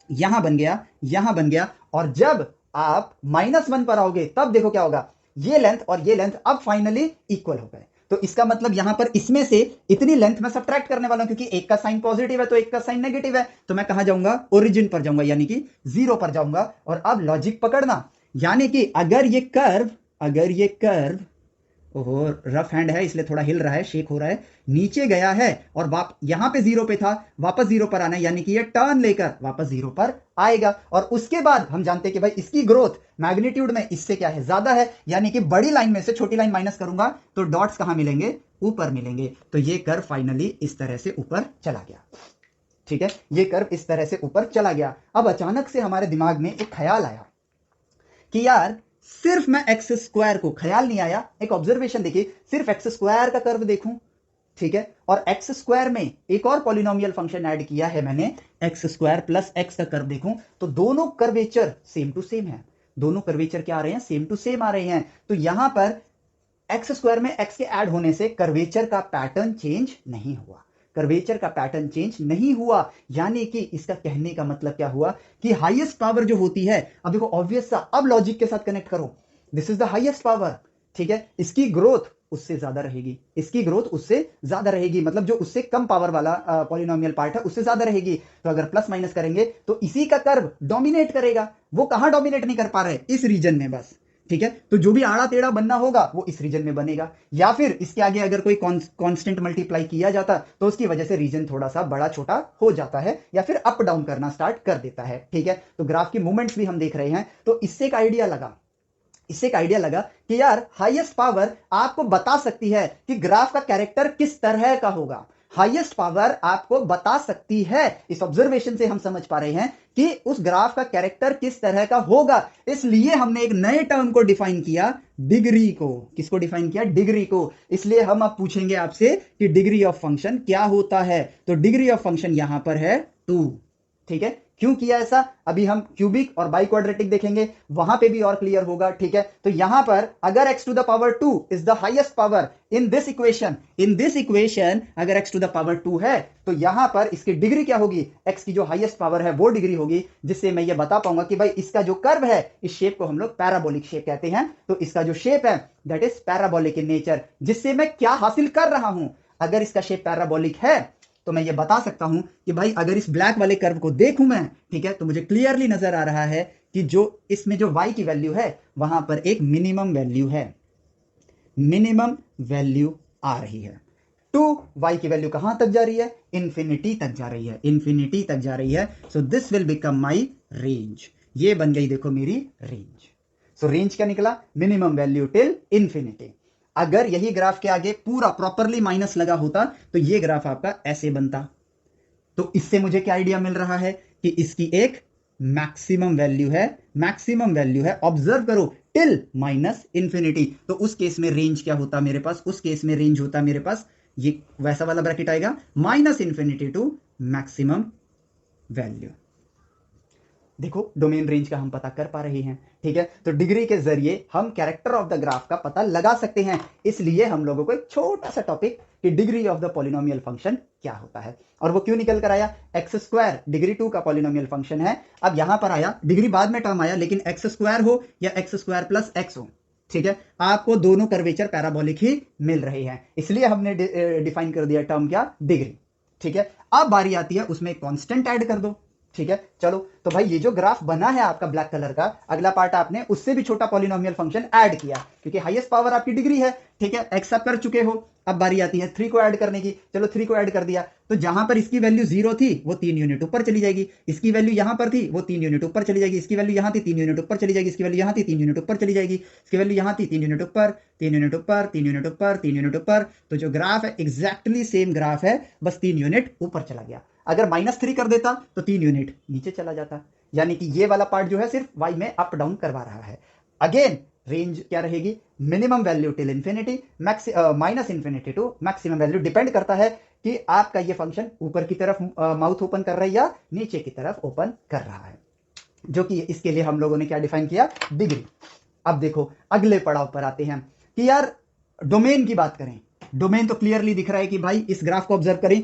यहां बन गया, यहां बन गया। और जब आप -1 पर आओगे तब देखो क्या होगा, ये लेंथ और ये लेंथ अब फाइनली इक्वल हो गए। तो इसका मतलब यहां पर इसमें से इतनी लेंथ मैं सब्ट्रैक्ट करने वाला हूं, क्योंकि एक का साइन पॉजिटिव है तो एक का साइन नेगेटिव है। तो मैं कहां जाऊंगा, ओरिजिन पर जाऊंगा, यानी कि 0 पर जाऊंगा। और अब लॉजिक पकड़ना, यानी कि अगर ये कर्व, ओहो रफ हैंड है इसलिए थोड़ा हिल रहा है, शेक हो रहा है, नीचे गया है और यहां पे 0 पे था, वापस 0 पर आना है, यानी कि ये टर्न लेकर वापस 0 पर आएगा। और उसके बाद हम जानते हैं कि भाई इसकी ग्रोथ मैग्नीट्यूड में इससे क्या है, ज्यादा है, यानी कि बड़ी लाइन में से छोटी लाइन माइनस करूंगा तो डॉट्स कहां मिलेंगे, ऊपर मिलेंगे। तो ये कर्व फाइनली इस तरह से ऊपर चला गया। ठीक है, ये कर्व इस तरह से ऊपर चला गया। अब अचानक से हमारे दिमाग में एक ख्याल आया कि यार सिर्फ मैं एक्स स्क्वायर को, ख्याल नहीं आया, एक ऑब्जर्वेशन देखिए, सिर्फ एक्स स्क्वायर का कर्व देखूं, ठीक है, और एक्स स्क्वायर में एक और पॉलिनोमियल फंक्शन ऐड किया है मैंने, एक्स स्क्वायर प्लस एक्स का कर्व देखूं, तो दोनों कर्वेचर सेम टू सेम है। दोनों कर्वेचर क्या आ रहे हैं, सेम टू सेम आ रहे हैं। तो यहां पर एक्स स्क्वायर में एक्स के ऐड होने से कर्वेचर का पैटर्न चेंज नहीं हुआ, कर्वेचर का पैटर्न चेंज नहीं हुआ। यानी कि इसका कहने का मतलब क्या हुआ कि हाईएस्ट पावर जो होती है, अब देखो ऑब्वियस सा, अब लॉजिक के साथ कनेक्ट करो, this is the highest power. ठीक है, इसकी ग्रोथ उससे ज्यादा रहेगी, इसकी ग्रोथ उससे ज्यादा रहेगी, मतलब जो उससे कम पावर वाला पॉलिनोमियल पार्ट है उससे ज्यादा रहेगी। तो अगर प्लस माइनस करेंगे तो इसी का कर्व डोमिनेट करेगा। वो कहां डोमिनेट नहीं कर पा रहे, इस रीजन में बस। ठीक है, तो जो भी आड़ा टेढ़ा बनना होगा वो इस रीजन में बनेगा, या फिर इसके आगे अगर कोई कांस्टेंट मल्टीप्लाई किया जाता तो उसकी वजह से रीजन थोड़ा सा बड़ा छोटा हो जाता है, या फिर अप डाउन करना स्टार्ट कर देता है। ठीक है, तो ग्राफ की मूवमेंट्स भी हम देख रहे हैं। तो इससे एक आइडिया लगा कि यार हाईएस्ट पावर आपको बता सकती है कि ग्राफ का कैरेक्टर किस तरह का होगा। हाईएस्ट पावर आपको बता सकती है, इस ऑब्जर्वेशन से हम समझ पा रहे हैं कि उस ग्राफ का कैरेक्टर किस तरह का होगा। इसलिए हमने एक नए टर्म को डिफाइन किया, डिग्री को। किसको डिफाइन किया, डिग्री को। इसलिए हम अब पूछेंगे आपसे कि डिग्री ऑफ फंक्शन क्या होता है। तो डिग्री ऑफ फंक्शन यहां पर है 2। ठीक है, क्यों किया ऐसा, अभी हम क्यूबिक और बाई क्वाड्रेटिक देखेंगे, वहां पे भी और क्लियर होगा। ठीक है, तो यहां पर अगर x⁻2 is the highest power in this equation, अगर x⁻2 है तो यहां पर इसकी डिग्री क्या होगी, x की जो हाईएस्ट पावर है वो डिग्री होगी, जिससे मैं ये बता पाऊंगा कि भाई इसका जो कर्व है, इस शेप को हम लोग पैराबोलिक शेप कहते हैं। तो इसका जो शेप है that is parabolic in nature. जिससे मैं क्या हासिल कर रहा हूं, अगर इसका शेप पैराबोलिक है तो मैं ये बता सकता हूं कि भाई अगर इस ब्लैक वाले कर्व को देखूं मैं, ठीक है, तो मुझे क्लियरली नजर आ रहा है कि जो इसमें जो y की वैल्यू है वहां पर एक मिनिमम वैल्यू है, मिनिमम वैल्यू आ रही है। टू y की वैल्यू कहां तक जा रही है, इंफिनिटी तक जा रही है, इंफिनिटी तक जा रही है। So this will become my range, ये बन गई देखो मेरी रेंज। सो रेंज क्या निकला, मिनिमम वैल्यू टिल इंफिनिटी। अगर यही ग्राफ के आगे पूरा प्रॉपरली माइनस लगा होता तो ये ग्राफ आपका ऐसे बनता। तो इससे मुझे क्या आइडिया मिल रहा है कि इसकी एक मैक्सिमम वैल्यू है, मैक्सिमम वैल्यू है, ऑब्जर्व करो, टिल माइनस इंफिनिटी। तो उस केस में रेंज क्या होता मेरे पास, उस केस में रेंज होता मेरे पास ये वैसा वाला ब्रैकेट आएगा, minus infinity to maximum value. देखो डोमेन रेंज का हम पता कर पा रहे हैं, ठीक है। तो डिग्री के जरिए हम कैरेक्टर ऑफ द ग्राफ का पता लगा सकते हैं। इसलिए हम लोगों को एक छोटा सा टॉपिक कि degree of the polynomial function क्या होता है, और वो क्यों निकल कर आया, एक्स स्क्वायर डिग्री 2 का पॉलिनोमियल फंक्शन है। अब यहां पर आया डिग्री बाद में टर्म आया, लेकिन एक्स स्क्वायर हो या एक्स स्क्वायर प्लस एक्स हो, ठीक है, आपको दोनों कर्वेचर पैराबोलिक ही मिल रहे हैं, इसलिए हमने डिफाइन कर दिया टर्म क्या, डिग्री, ठीक है। अब बारी आती है उसमें कांस्टेंट ऐड कर दो, ठीक है। चलो तो भाई ये जो ग्राफ बना है आपका ब्लैक कलर का, अगला पार्ट आपने उससे भी छोटा पॉलिनोमियल फंक्शन ऐड किया, क्योंकि हाईएस्ट पावर आपकी डिग्री है, ठीक है, एक्स आप कर चुके हो। अब बारी आती है 3 को ऐड करने की, चलो 3 को ऐड कर दिया, तो जहां पर इसकी वैल्यू 0 थी वो 3 यूनिट ऊपर चली जाएगी, इसकी वैल्यू यहां पर थी वो 3 यूनिट ऊपर चली जाएगी, इसकी वैल्यू यहां थी 3 यूनिट ऊपर चली जाएगी, इसकी वैल्यू यहां थी 3 यूनिट ऊपर चली जाएगी, इसकी वैल्यू यहां थी 3 यूनिट ऊपर, 3 यूनिट ऊपर, 3 यूनिट ऊपर, 3 यूनिट ऊपर। तो जो ग्राफ है एग्जैक्टली सेम ग्राफ है, बस 3 यूनिट ऊपर चला गया। अगर -3 कर देता तो 3 यूनिट नीचे चला जाता, यानी कि ये वाला पार्ट जो है सिर्फ y में अप डाउन करवा रहा है। अगेन रेंज क्या रहेगी, minimum value till infinity, minus infinity to maximum value. Depend करता है कि आपका ये फंक्शन ऊपर की तरफ माउथ ओपन कर रहा है या नीचे की तरफ ओपन कर रहा है, जो कि इसके लिए हम लोगों ने क्या डिफाइन किया, डिग्री। अब देखो अगले पड़ाव पर आते हैं कि यार डोमेन की बात करें, डोमेन तो क्लियरली दिख रहा है कि भाई इस ग्राफ को ऑब्जर्व करें,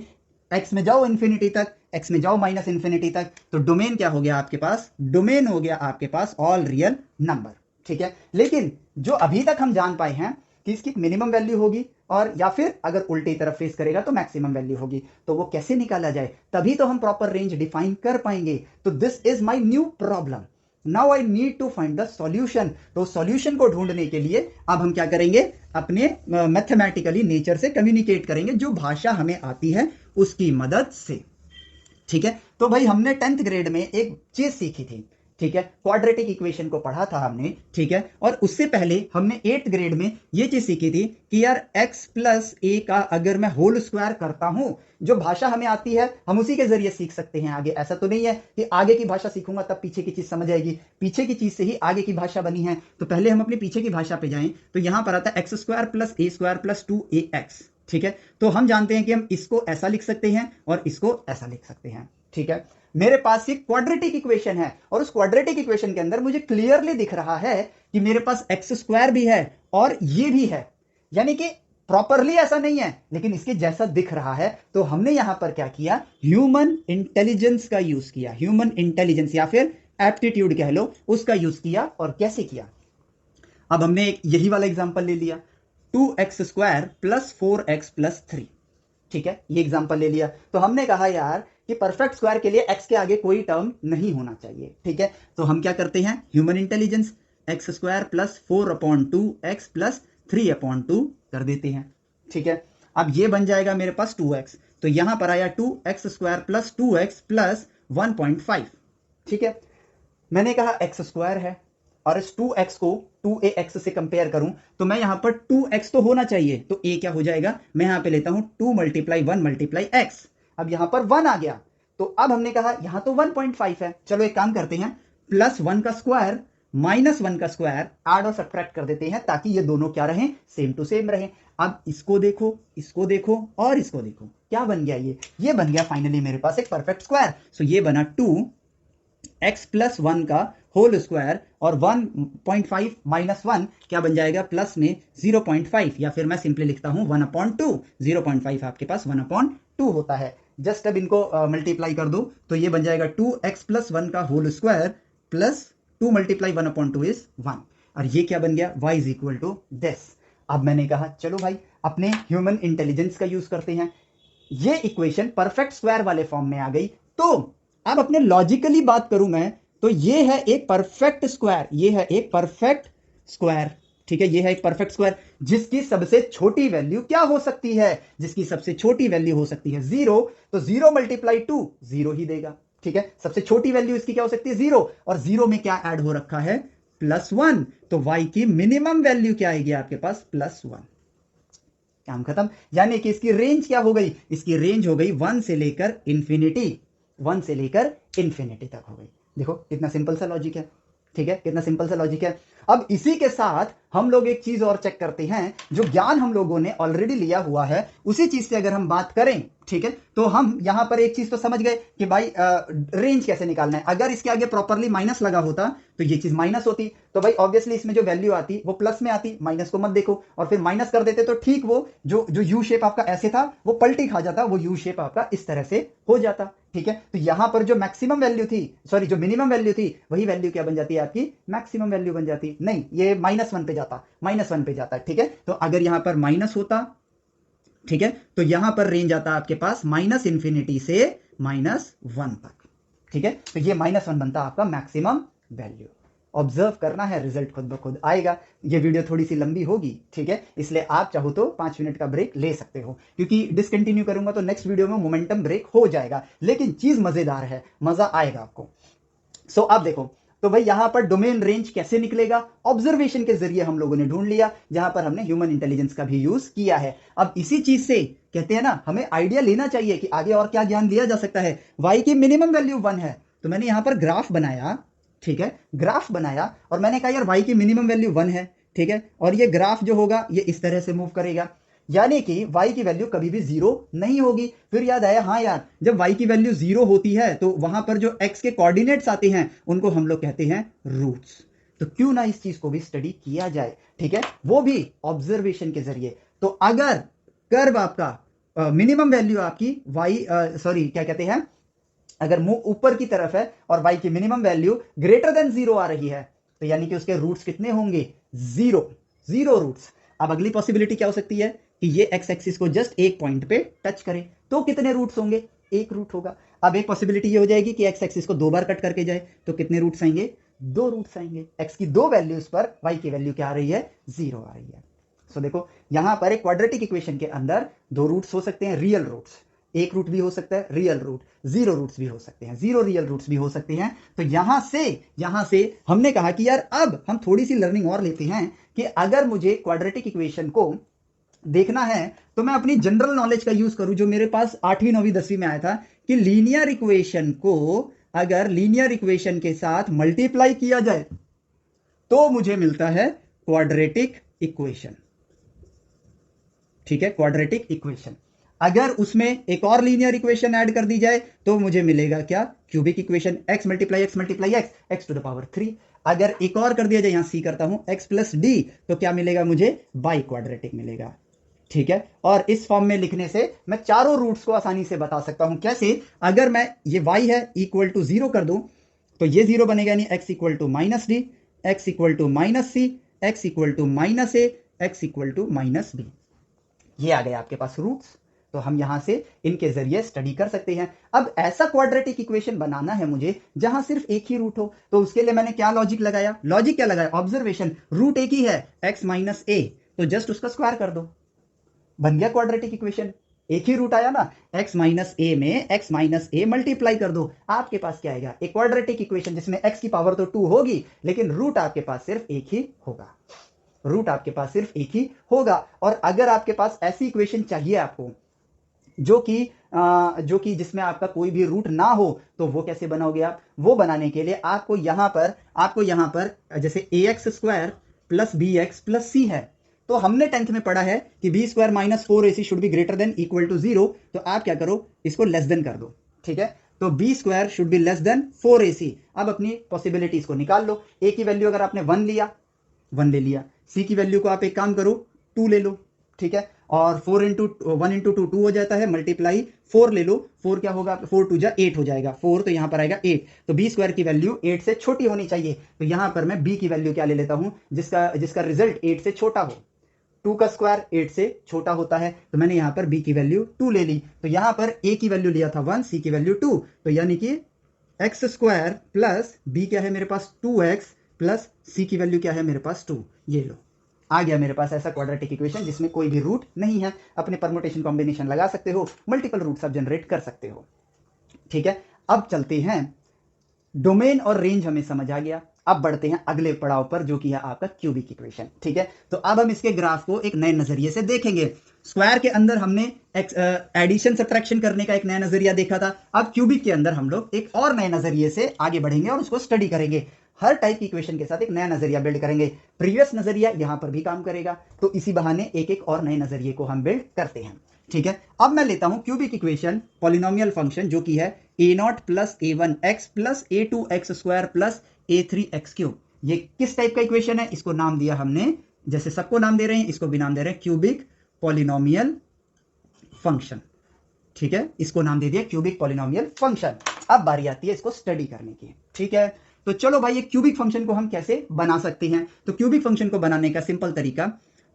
एक्स में जाओ इंफिनिटी तक, एक्स में जाओ माइनस इंफिनिटी तक, तो डोमेन क्या हो गया आपके पास, डोमेन हो गया आपके पास ऑल रियल नंबर, ठीक है। लेकिन जो अभी तक हम जान पाए हैं कि इसकी मिनिमम वैल्यू होगी, और या फिर अगर उल्टी तरफ फेस करेगा तो मैक्सिमम वैल्यू होगी, तो वो कैसे निकाला जाए, तभी तो हम प्रॉपर रेंज डिफाइन कर पाएंगे। तो this is my new problem, now I need to find the solution. तो सॉल्यूशन को ढूंढने के लिए अब हम क्या करेंगे, अपने मैथमेटिकली नेचर से कम्युनिकेट करेंगे, जो भाषा हमें आती है उसकी मदद से, ठीक है। तो भाई हमने 10th ग्रेड में एक चीज सीखी थी, ठीक है, क्वाड्रेटिक इक्वेशन को पढ़ा था हमने, ठीक है। और उससे पहले हमने 8th ग्रेड में ये चीज सीखी थी कि यार x प्लस ए का अगर मैं होल स्क्वायर करता हूं, जो भाषा हमें आती है हम उसी के जरिए सीख सकते हैं आगे। ऐसा तो नहीं है कि आगे की भाषा सीखूंगा तब पीछे की चीज समझ आएगी, पीछे की चीज से ही आगे की भाषा बनी है। तो पहले हम अपने पीछे की भाषा पे जाएं, तो यहां पर आता है एक्स स्क्वायर प्लस ए स्क्वायर प्लस 2ax, ठीक है। तो हम जानते हैं कि हम इसको ऐसा लिख सकते हैं और इसको ऐसा लिख सकते हैं, ठीक है। मेरे पास एक क्वाड्रेटिक इक्वेशन है, और उस क्वाड्रेटिक इक्वेशन के अंदर मुझे क्लियरली दिख रहा है कि मेरे पास एक्स स्क्वायर भी है और ये भी है, यानी कि प्रॉपरली ऐसा नहीं है लेकिन इसके जैसा दिख रहा है। तो हमने यहां पर क्या किया, ह्यूमन इंटेलिजेंस का यूज किया, ह्यूमन इंटेलिजेंस या फिर एप्टीट्यूड कह लो, उसका यूज किया। और कैसे किया, अब हमने एक यही वाला एग्जांपल ले लिया, 2x square plus 4x plus 3, ठीक है, ये एग्जांपल ले लिया। तो हमने कहा यार कि परफेक्ट स्क्वायर के लिए x के आगे कोई टर्म नहीं होना चाहिए, ठीक है। तो हम क्या करते हैं, human intelligence, x square plus 4/2x plus 3/2 कर देते हैं, ठीक है। अब ये बन जाएगा मेरे पास 2x, तो यहां पर आया 2x square plus 2x plus 1.5, ठीक है। मैंने कहा एक्स स्क्वायर है और इस 2x को 2ax से कंपेयर करूं तो मैं यहां पर 2x तो होना चाहिए, तो a क्या हो जाएगा, मैं यहां पे लेता हूं 2 × 1 × x। अब यहां पर 1 आ गया, तो अब हमने कहा यहां तो 1.5 है, चलो एक काम करते हैं, +1 का स्क्वायर -1 का स्क्वायर ऐड और सब्ट्रैक्ट कर देते हैं, ताकि ये दोनों क्या रहें, सेम टू सेम रहें। अब इसको देखो, इसको देखो और इसको देखो, क्या बन गया, ये बन गया फाइनली मेरे पास एक परफेक्ट स्क्वायर। सो ये बना 2x + 1 का होल स्क्वायर, और 1.5 - 1 क्या बन जाएगा, प्लस में 0.5, या फिर मैं सिंपली लिखता हूं 1/2। 0.5 आपके पास 1/2 होता है। जस्ट अब इनको मल्टीप्लाई कर दो, तो ये बन जाएगा 2x + 1 का होल स्क्वायर प्लस 2 × 1/2 इज 1, और ये क्या बन गया, y = दिस। अब मैंने कहा चलो भाई अपने ह्यूमन इंटेलिजेंस का यूज करते हैं, ये इक्वेशन परफेक्ट स्क्वायर वाले फॉर्म में आ गई। तो अब अपने लॉजिकली बात करूं मैं, तो ये है एक परफेक्ट स्क्वायर, ये है एक परफेक्ट स्क्वायर, ठीक है, ये है एक परफेक्ट स्क्वायर जिसकी सबसे छोटी वैल्यू क्या हो सकती है, जिसकी सबसे छोटी वैल्यू हो सकती है 0, तो 0 मल्टीप्लाई 2 0 ही देगा। ठीक है, सबसे छोटी वैल्यू इसकी क्या हो सकती है 0, और 0 में क्या ऐड हो रखा है +1, तो y की मिनिमम वैल्यू क्या आएगी आपके पास +1। काम खत्म। यानी कि इसकी रेंज क्या हो गई, इसकी रेंज हो गई 1 से लेकर इंफिनिटी, 1 से लेकर इंफिनिटी तक हो गई। देखो कितना सिंपल सा लॉजिक है। ठीक है, कितना सिंपल सा लॉजिक है। अब इसी के साथ हम लोग एक चीज और चेक करते हैं, जो ज्ञान हम लोगों ने ऑलरेडी लिया हुआ है उसी चीज से अगर हम बात करें, ठीक है, तो हम यहां पर एक चीज तो समझ गए कि भाई रेंज कैसे निकालना है। अगर इसके आगे प्रॉपरली माइनस लगा होता तो ये चीज माइनस होती, तो भाई ऑब्वियसली इसमें जो वैल्यू आती वो प्लस में आती, माइनस को मत देखो, और फिर माइनस कर देते तो ठीक वो जो जो यू शेप आपका ऐसे था वो पलटी खा जाता, वो यू शेप आपका इस तरह से हो जाता। ठीक है, तो यहां पर जो मैक्सिमम वैल्यू थी, सॉरी जो मिनिमम वैल्यू थी, वही वैल्यू क्या बन जाती है आपकी मैक्सिमम वैल्यू बन जाती। नहीं, ये -1 पे जाता, -1 पे जाता। ठीक है, तो अगर यहां पर माइनस होता, ठीक है, तो यहां पर रेंज आता आपके पास -इंफिनिटी से -1 तक। ठीक है, तो ये -1 बनता आपका मैक्सिमम वैल्यू। ऑब्जर्व करना है, रिजल्ट खुद ब खुद आएगा। ये वीडियो थोड़ी सी लंबी होगी, ठीक है, इसलिए आप चाहो तो 5 मिनट का ब्रेक ले सकते हो, क्योंकि डिसकंटिन्यू करूंगा तो नेक्स्ट वीडियो में मोमेंटम ब्रेक हो जाएगा, लेकिन चीज मजेदार है, मजा आएगा आपको। सो अब देखो, तो भाई यहां पर डोमेन रेंज कैसे निकलेगा, ऑब्जर्वेशन के जरिए हम लोगों ने ढूंढ लिया, जहां पर हमने ह्यूमन इंटेलिजेंस का भी यूज किया है। अब इसी चीज से कहते हैं ना, हमें आइडिया लेना चाहिए कि आगे और क्या ज्ञान लिया जा सकता है। y की मिनिमम वैल्यू 1 है, तो मैंने यहां पर ग्राफ बनाया, ठीक है, ग्राफ बनाया, और मैंने कहा यार y की मिनिमम वैल्यू 1 है, ठीक है, और ये ग्राफ जो होगा ये इस तरह से मूव करेगा, यानी कि y की वैल्यू कभी भी 0 नहीं होगी। फिर याद आया, हाँ यार, जब y की वैल्यू 0 होती है तो वहां पर जो x के कोऑर्डिनेट्स आते हैं उनको हम लोग कहते हैं रूट्स। तो क्यों ना इस चीज को भी स्टडी किया जाए, ठीक है, वो भी ऑब्जर्वेशन के जरिए। तो अगर कर्व आपका मिनिमम वैल्यू आपकी y, सॉरी क्या कहते हैं, अगर मुंह ऊपर की तरफ है और y की मिनिमम वैल्यू ग्रेटर देन 0 आ रही है, तो यानी कि उसके रूट्स कितने होंगे 0, 0 रूट्स। अब अगली पॉसिबिलिटी क्या हो सकती है कि ये एक्स एक्सिस को जस्ट एक पॉइंट पे टच करे, तो कितने रूट्स होंगे, एक रूट होगा। अब एक पॉसिबिलिटी ये हो जाएगी कि एक्स एक्सिस को 2 बार कट करके जाए, तो कितने रूट्स आएंगे, 2 रूट्स आएंगे। एक्स की 2 वैल्यूज पर y की वैल्यू क्या आ रही है 0 आ रही है। सो देखो यहां पर एक क्वाड्रेटिक इक्वेशन के अंदर 2 रूट्स हो सकते हैं, रियल रूट्स, एक रूट भी हो सकता है रियल रूट, 0 रूट्स भी हो सकते हैं, 0 रियल रूट्स भी हो सकते हैं। तो यहां से हमने कहा कि यार अब हम थोड़ी सी लर्निंग और लेते हैं कि अगर मुझे क्वाड्रेटिक इक्वेशन को देखना है तो मैं अपनी जनरल नॉलेज का यूज करूं, जो मेरे पास 8वीं 9वीं 10वीं में आया था, कि लीनियर इक्वेशन को अगर लीनियर इक्वेशन के साथ मल्टीप्लाई किया जाए तो मुझे मिलता है क्वाड्रेटिक इक्वेशन। ठीक है, क्वाड्रेटिक इक्वेशन। अगर उसमें एक और लीनियर इक्वेशन ऐड कर दी जाए तो मुझे मिलेगा क्या, cubic equation, x multiply x multiply x, x to the power 3। अगर एक और कर दिया जाए, यहां सी करता हूं, x प्लस डी, तो क्या मिलेगा मुझे, बाई क्वाड्रेटिक मिलेगा। ठीक है, और इस फॉर्म में लिखने से मैं चारों रूट्स को आसानी से बता सकता हूं। कैसे, अगर मैं ये y है इक्वल टू 0 कर दूं तो ये 0 बनेगा, यानी x equal to minus d, x equal to minus c, x equal to minus A, x equal to minus b. ये आ गए आपके पास रूट्स, तो हम यहां से इनके जरिए स्टडी कर सकते हैं। अब ऐसा क्वाड्रेटिक इक्वेशन बनाना है मुझे जहां सिर्फ एक ही रूट हो, तो उसके लिए मैंने क्या लॉजिक लगाया, लॉजिक क्या लगाया, ऑब्जर्वेशन, रूट एक ही है x माइनस ए, तो जस्ट उसका स्क्वायर कर दो, बन गया क्वाड्रेटिक इक्वेशन। एक ही रूट आया ना, x माइनस ए में x माइनस ए मल्टीप्लाई कर दो, आपके पास क्या आएगा, एक क्वाड्रेटिक इक्वेशन जिसमें x की पावर तो 2 होगी, लेकिन रूट आपके पास सिर्फ एक ही होगा, रूट आपके पास सिर्फ एक ही होगा। और अगर आपके पास ऐसी इक्वेशन चाहिए आपको जो कि जिसमें आपका कोई भी रूट ना हो, तो वो कैसे बनाओगे आप, वो बनाने के लिए आपको यहां पर जैसे ax square plus B X plus C है, तो हमने 10th में पढ़ा है कि B square minus 4ac should be greater than equal to 0, तो आप क्या करो, इसको लेस देन कर दो। ठीक है, तो b square should be less than 4ac। अब अपनी पॉसिबिलिटीज को निकाल लो, ए की वैल्यू अगर आपने 1 लिया, 1 ले लिया, सी की वैल्यू को आप एक काम करो 2 ले लो, ठीक है, और 4 इंटू 1 इंटू 2 2 हो जाता है, मल्टीप्लाई 4 ले लो, 4 क्या होगा, 4 2 जा 8 हो जाएगा, 4 तो यहां पर आएगा 8, तो बी स्क्वायर की वैल्यू 8 से छोटी होनी चाहिए। तो यहां पर मैं बी की वैल्यू क्या ले लेता हूं, जिसका रिजल्ट 8 से छोटा हो, 2 का स्क्वायर 8 से छोटा होता है, तो मैंने यहां पर b की वैल्यू 2 ले ली। तो यहां पर a की वैल्यू लिया था 1, c की वैल्यू 2, तो यानी कि एक्स स्क्वायर प्लस b क्या है मेरे पास 2x प्लस c की वैल्यू क्या है मेरे पास 2, ये लो, आ गया मेरे पास ऐसा क्वाड्रेटिक इक्वेशन जिसमें कोई भी रूट नहीं है। अपने परमुटेशन कॉम्बिनेशन लगा सकते हो, मल्टीपल रूट्स आप जनरेट कर सकते हो। ठीक है, अब चलते हैं, डोमेन और रेंज हमें समझ आ गया। अब बढ़ते हैं अगले पड़ाव पर जो कि है आपका क्यूबिक इक्वेशन। ठीक है, तो अब हम इसके ग्राफ को एक नए नजरिए से देखेंगे। स्क्वायर के अंदर हमने एडिशन सब्ट्रैक्शन करने का एक नया नजरिया देखा था। अब क्यूबिक के अंदर हम लोग एक और नए नजरिए से आगे बढ़ेंगे और उसको स्टडी करेंगे। हर टाइप की इक्वेशन के साथ एक नया नजरिया बिल्ड करेंगे। प्रीवियस नजरिया यहां पर भी काम करेगा, तो इसी बहाने एक एक और नए नजरिए को हम बिल्ड करते हैं। ठीक है, अब मैं लेता हूं क्यूबिक इक्वेशन पॉलिनोमियल फंक्शन जो कि है a0 plus a1x plus a2x square plus a3x cube. ये किस टाइप का इक्वेशन है? इसको नाम दिया हमने, जैसे सबको नाम दे रहे हैं इसको भी नाम दे रहे हैं क्यूबिक पॉलिनोमियल फंक्शन। ठीक है, इसको नाम दे दिया क्यूबिक पॉलिनोमियल फंक्शन। अब बारी आती है इसको स्टडी करने की। ठीक है, तो चलो भाई, ये क्यूबिक फंक्शन को हम कैसे बना सकते हैं? तो क्यूबिक फंक्शन को बनाने का सिंपल तरीका,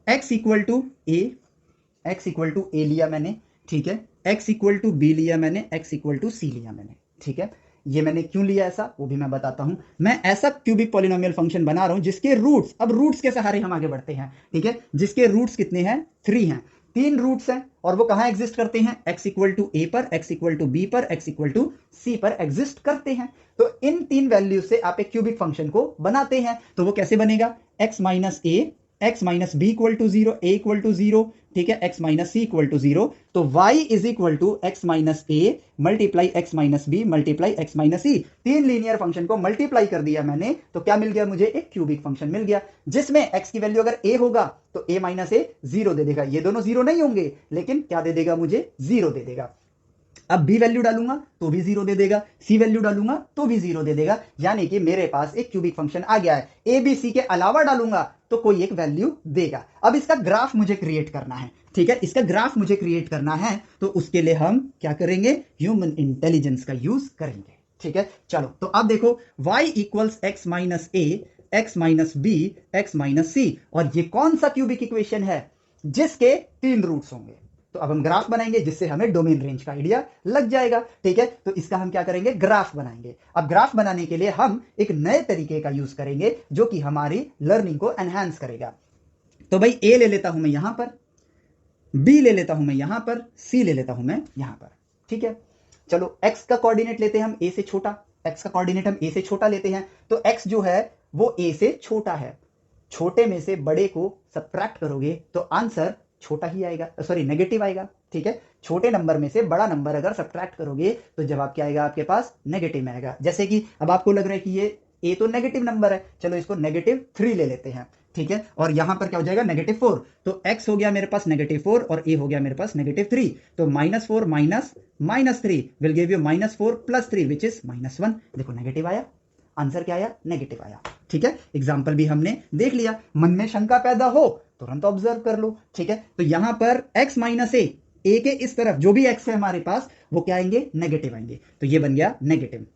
x इक्वल टू ए लिया मैंने। ठीक है, x इक्वल टू बी लिया मैंने, x इक्वल टू सी लिया मैंने। ठीक है, ये मैंने क्यों लिया ऐसा वो भी मैं बताता हूं। मैं ऐसा क्यूबिक पॉलिनोमियल फंक्शन बना रहा हूं जिसके रूट्स, अब रूट्स के सहारे हम आगे बढ़ते हैं। ठीक है, जिसके रूट्स कितने हैं? 3 हैं। 3 रूट्स हैं और वो कहां एग्जिस्ट करते हैं? x इक्वल टू ए पर, x इक्वल टू बी पर, x इक्वल टू सी पर एग्जिस्ट करते हैं। तो इन 3 वैल्यू से आप एक क्यूबिक फंक्शन को बनाते हैं। तो वो कैसे बनेगा? x minus a, x minus b equal to 0, a equal to 0। ठीक है, x minus c equal to 0। तो y is equal to x minus a multiply x minus b multiply x minus c. 3 linear function को multiply कर दिया मैंने, तो क्या मिल गया मुझे? एक क्यूबिक फंक्शन मिल गया, जिसमें x की वैल्यू अगर a होगा तो a माइनस ए 0 दे देगा। ये दोनों 0 नहीं होंगे, लेकिन क्या दे देगा मुझे? 0 दे देगा। अब b वैल्यू डालूंगा तो भी 0 दे देगा, c वैल्यू डालूंगा तो भी 0 दे देगा। यानी कि मेरे पास एक क्यूबिक फंक्शन आ गया है। a b c के अलावा डालूंगा तो कोई एक वैल्यू देगा। अब इसका ग्राफ मुझे क्रिएट करना है। ठीक है, इसका ग्राफ मुझे क्रिएट करना है, तो उसके लिए हम क्या करेंगे? ह्यूमन इंटेलिजेंस का यूज करेंगे। ठीक है, चलो तो अब देखो, y इक्वल्स एक्स माइनस ए, X minus B, X minus C. और ये कौन सा क्यूबिक इक्वेशन है? जिसके 3 रूट्स होंगे। तो अब हम ग्राफ बनाएंगे जिससे हमें डोमेन रेंज का आइडिया लग जाएगा। ठीक है, तो इसका हम क्या करेंगे? ग्राफ बनाएंगे। अब ग्राफ बनाने के लिए हम एक नए तरीके का यूज करेंगे जो कि हमारी लर्निंग को एनहांस करेगा। तो भाई ए ले लेता हूं मैं यहां पर, बी ले लेता हूं मैं यहां पर, सी ले लेता हूं मैं यहां पर। ठीक है, चलो एक्स का कोऑर्डिनेट लेते हैं हम ए से छोटा, एक्स का कोऑर्डिनेट हम ए से छोटा लेते हैं। तो एक्स जो है वो ए से छोटा है। छोटे में से बड़े को सब्ट्रैक्ट करोगे तो आंसर छोटा ही आएगा, सॉरी नेगेटिव आएगा। ठीक है, छोटे नंबर में से बड़ा नंबर अगर सब्ट्रैक्ट करोगे तो जवाब क्या आएगा आपके पास? नेगेटिव में आएगा। जैसे कि अब आपको लग रहा है कि ये ए तो नेगेटिव नंबर है, चलो इसको -3 ले लेते हैं। ठीक है, और यहां पर क्या हो जाएगा? -4। तो x हो गया मेरे पास -4 और a हो गया मेरे पास -3। तो -4 minus -3 will give you -4 + 3 which is -1। देखो नेगेटिव आया, आंसर क्या आया? नेगेटिव आया। ठीक है, एग्जाम्पल भी हमने देख लिया। मन में शंका पैदा हो तुरंत ऑब्जर्व कर लो। ठीक है, तो यहां पर x माइनस ए के इस तरफ जो भी x है हमारे पास वो क्या आएंगे? नेगेटिव आएंगे। तो ये बन गया नेगेटिव।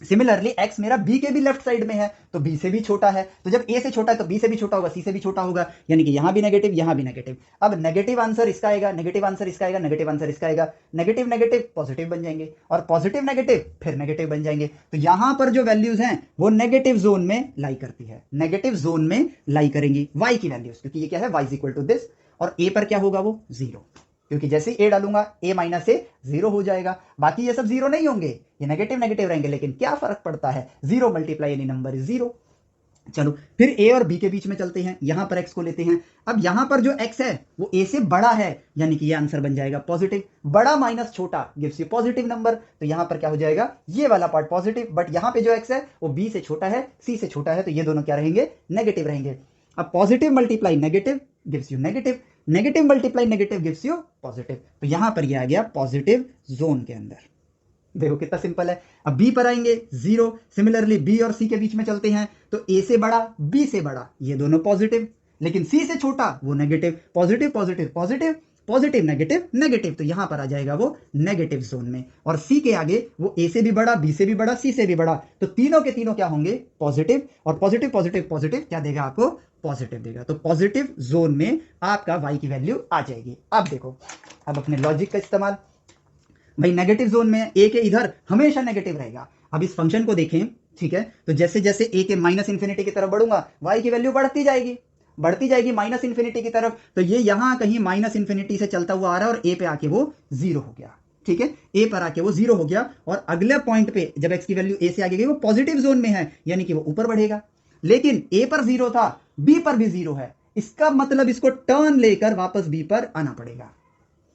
सिमिलरली x मेरा b के भी लेफ्ट साइड में है तो b से भी छोटा है। तो जब a से छोटा है तो b से भी छोटा होगा, c से भी छोटा होगा, यानी कि यहां भी नेगेटिव, यहां भी नेगेटिव। अब नेगेटिव आंसर इसका आएगा, नेगेटिव आंसर इसका आएगा, नेगेटिव आंसर इसका आएगा। नेगेटिव नेगेटिव पॉजिटिव बन जाएंगे और पॉजिटिव नेगेटिव फिर नेगेटिव बन जाएंगे। तो यहां पर जो वैल्यूज हैं वो नेगेटिव जोन में लाई करती है, नेगेटिव जोन में लाई करेंगी y की वैल्यूज, क्योंकि ये क्या है? y is equal to this. और a पर क्या होगा? वो 0, क्योंकि जैसे a डालूंगा a माइनस ए 0 हो जाएगा। बाकी ये सब 0 नहीं होंगे, ये नेगेटिव नेगेटिव रहेंगे, लेकिन क्या फर्क पड़ता है? 0 मल्टीप्लाई एनी नंबर इज 0। चलो फिर a और b के बीच में चलते हैं, यहां पर x को लेते हैं। अब यहां पर जो x है वो a से बड़ा है, यानी कि ये आंसर बन जाएगा पॉजिटिव। बड़ा माइनस छोटा गिव्स यू पॉजिटिव नंबर। तो यहां पर क्या हो जाएगा? ये वाला पार्ट पॉजिटिव, बट यहां पे जो x है वो b से छोटा है, c से छोटा है, तो ये दोनों क्या रहेंगे? नेगेटिव रहेंगे। अब positive multiply negative gives you negative, negative multiply negative gives you positive. तो यहां पर ये आ गया पॉजिटिव जोन के अंदर। देखो कितना सिंपल है। अब बी पर आएंगे 0। सिमिलरली बी और सी के बीच में चलते हैं, तो ए से बड़ा, बी से बड़ा, ये दोनों पॉजिटिव, लेकिन सी से छोटा वो negative. Positive positive positive, positive negative negative, तो यहां पर आ जाएगा वो नेगेटिव जोन में। और सी के आगे वो ए से भी बड़ा, बी से भी बड़ा, सी से भी बड़ा, तो तीनों के तीनों क्या होंगे? पॉजिटिव। और पॉजिटिव पॉजिटिव पॉजिटिव क्या देगा आपको? पॉजिटिव देगा। तो पॉजिटिव जोन में आपका y की वैल्यू आ जाएगी। अब देखो, अब अपने लॉजिक का इस्तेमाल, भाई नेगेटिव जोन में a के इधर हमेशा नेगेटिव रहेगा। अब इस फंक्शन को देखें, ठीक है, तो जैसे जैसे a के -∞ की तरफ बढ़ूंगा y की वैल्यू बढ़ती जाएगी। बढ़ती जाएगी माइनस इन्फिनिटी की तरफ, तो ये यहां कहीं माइनस इन्फिनिटी से चलता हुआ आ रहा है और ए पे आके वो जीरो हो गया। ठीक है, ए पर आके वो जीरो हो गया और अगले पॉइंट पे जब एक्स की वैल्यू ए से आगे गई वो पॉजिटिव जोन में है, यानी कि वो ऊपर बढ़ेगा। लेकिन ए पर जीरो था, बी पर भी जीरो है, इसका मतलब इसको टर्न लेकर वापस बी पर आना पड़ेगा।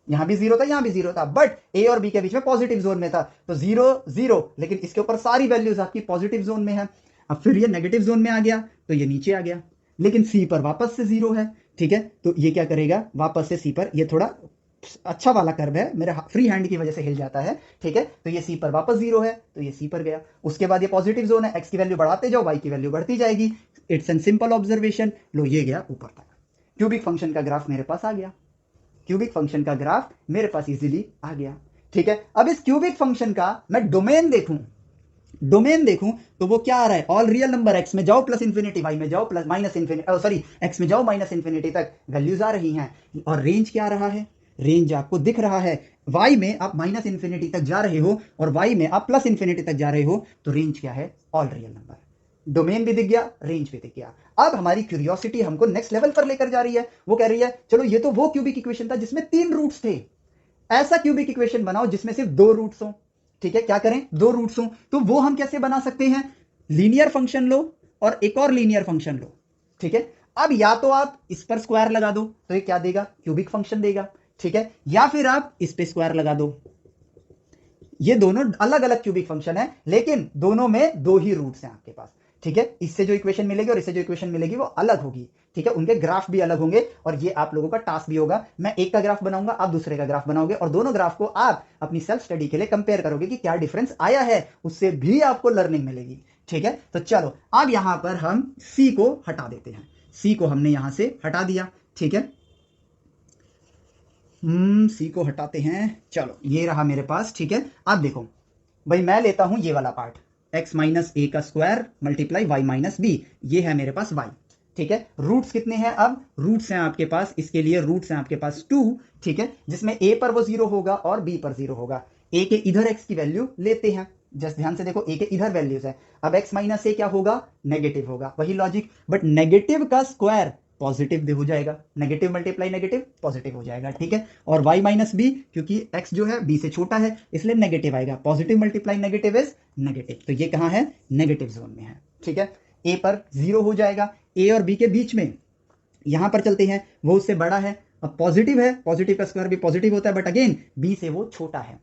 यहां भी जीरो था, यहां भी जीरो था, बट ए और बी के बीच में पॉजिटिव जोन में था, तो जीरो जीरो, लेकिन इसके ऊपर सारी वैल्यूज आपकी पॉजिटिव जोन में है। अब फिर ये नेगेटिव जोन में आ गया तो ये नीचे आ गया, लेकिन सी पर वापस से जीरो है। ठीक है, तो ये क्या करेगा, वापस से सी पर, ये थोड़ा अच्छा वाला कर्व है, मेरे फ्री हैंड की वजह से हिल जाता है। ठीक है, तो ये सी पर वापस जीरो है, तो ये सी पर गया। उसके बाद ये पॉजिटिव जोन है, एक्स की वैल्यू बढ़ाते जाओ, वाई की वैल्यू बढ़ती जाएगी। It's an simple observation. लो ये गया ऊपर तक, क्यूबिक फंक्शन का ग्राफ मेरे पास आ गया, क्यूबिक फंक्शन का ग्राफ मेरे पास इजीली आ गया। ठीक है, अब इस क्यूबिक फंक्शन का मैं डोमेन देखूं तो वो क्या आ रहा है, ऑल रियल नंबर, एक्स में जाओ प्लस इंफिनिटी, वाई में जाओ plus minus infinity, sorry x में जाओ माइनस इंफिनिटी तक वैल्यूज आ रही हैं। और रेंज क्या आ रहा है, रेंज आपको दिख रहा है, वाई में आप माइनस इंफिनिटी तक जा रहे हो और वाई में आप प्लस इंफिनिटी तक जा रहे हो, तो रेंज क्या है, ऑल रियल नंबर। डोमेन भी दिख गया, रेंज भी दिख गया। अब हमारी क्यूरियोसिटी हमको नेक्स्ट लेवल पर लेकर जा रही है, वो कह रही है चलो ये तो वो क्यूबिक इक्वेशन था जिसमें 3 रूट्स थे, ऐसा क्यूबिक इक्वेशन बनाओ जिसमें सिर्फ 2 रूट्स हो। ठीक है, क्या करें, 2 रूट्स हो, तो वो हम कैसे बना सकते हैं, लीनियर फंक्शन लो और एक और लीनियर फंक्शन लो। ठीक है, अब या तो आप इस पर स्क्वायर लगा दो तो ये क्या देगा, क्यूबिक फंक्शन देगा। ठीक है, या फिर आप इस पे स्क्वायर लगा दो, ये दोनों अलग अलग क्यूबिक फंक्शन है, लेकिन दोनों में 2 ही रूट्स हैं आपके पास। ठीक है, इससे जो इक्वेशन मिलेगी और इससे जो इक्वेशन मिलेगी वो अलग होगी। ठीक है, उनके ग्राफ भी अलग होंगे और ये आप लोगों का टास्क भी होगा, मैं एक का ग्राफ बनाऊंगा, आप दूसरे का ग्राफ बनाओगे और दोनों ग्राफ को आप अपनी सेल्फ स्टडी के लिए कंपेयर करोगे कि क्या डिफरेंस आया है, उससे भी आपको लर्निंग मिलेगी। ठीक है, तो चलो अब यहां पर हम सी को हटा देते हैं, सी को हमने यहां से हटा दिया। ठीक है, सी को हटाते हैं, चलो ये रहा मेरे पास। ठीक है, अब देखो भाई, मैं लेता हूं ये वाला पार्ट, x माइनस ए का square multiply y minus b, ये है मेरे पास y। ठीक है, रूट्स कितने हैं, अब रूट्स हैं आपके पास, इसके लिए रूट्स हैं आपके पास 2। ठीक है, जिसमें a पर वो 0 होगा और b पर 0 होगा। a के इधर x की वैल्यू लेते हैं, जस्ट ध्यान से देखो, a के इधर वैल्यूज है, अब x माइनस ए क्या होगा, नेगेटिव होगा, वही लॉजिक, बट नेगेटिव का स्क्वायर पॉजिटिव हो जाएगा, नेगेटिव मल्टीप्लाई नेगेटिव पॉजिटिव हो जाएगा। ठीक है, और y माइनस बी, क्योंकि x जो है b से छोटा है इसलिए नेगेटिव आएगा, positive multiply negative is negative, तो ये कहां है, नेगेटिव जोन में है। ठीक है, a पर 0 हो जाएगा, a और b के बीच में यहां पर चलते हैं, वो उससे बड़ा है, अब पॉजिटिव है, पॉजिटिव का स्क्वायर भी पॉजिटिव होता है, बट अगेन b से वो छोटा है,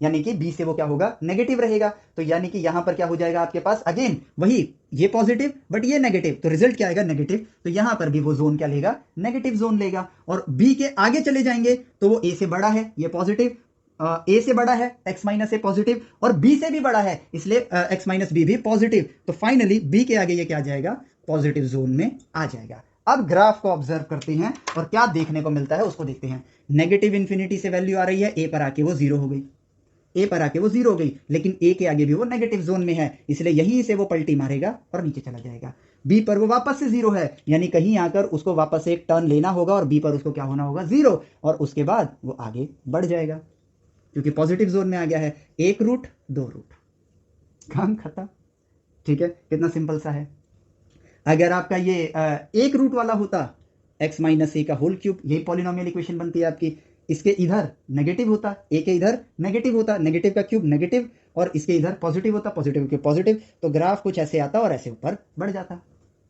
यानी कि b से वो क्या होगा, नेगेटिव रहेगा, तो यानी कि यहां पर क्या हो जाएगा आपके पास, अगेन वही, ये पॉजिटिव बट ये नेगेटिव, तो रिजल्ट क्या आएगा, नेगेटिव, तो यहां पर भी वो जोन क्या लेगा, नेगेटिव जोन लेगा। और b के आगे चले जाएंगे तो वो a से बड़ा है, ये पॉजिटिव, a से बड़ा है, x माइनस ए पॉजिटिव, और b से भी बड़ा है इसलिए x माइनस बी भी पॉजिटिव, तो फाइनली b के आगे ये क्या आ जाएगा, पॉजिटिव जोन में आ जाएगा। अब ग्राफ को ऑब्जर्व करते हैं और क्या देखने को मिलता है उसको देखते हैं। नेगेटिव इंफिनिटी से वैल्यू आ रही है, a पर आके वो 0 हो गई, a पर आके वो 0 हो गई, लेकिन a के आगे भी वो नेगेटिव जोन में है, इसलिए यहीं से वो पलटी मारेगा और नीचे चला जाएगा। b पर वो वापस से 0 है, यानी कहीं आकर उसको वापस से एक टर्न लेना होगा और b पर उसको क्या होना होगा, 0, और उसके बाद वो आगे बढ़ जाएगा, क्योंकि पॉजिटिव जोन में आ गया है। 1 रूट 2 रूट, काम खत्म। ठीक है, कितना सिंपल सा है। अगर आपका ये 1 रूट वाला होता, x माइनस ए का होल क्यूब, यही पॉलिनोमियल इक्वेशन बनती है आपकी, इसके इधर नेगेटिव होता, a के इधर नेगेटिव होता, नेगेटिव का क्यूब नेगेटिव, और इसके इधर पॉजिटिव होता, पॉजिटिव के पॉजिटिव, तो ग्राफ कुछ ऐसे आता और ऐसे ऊपर बढ़ जाता।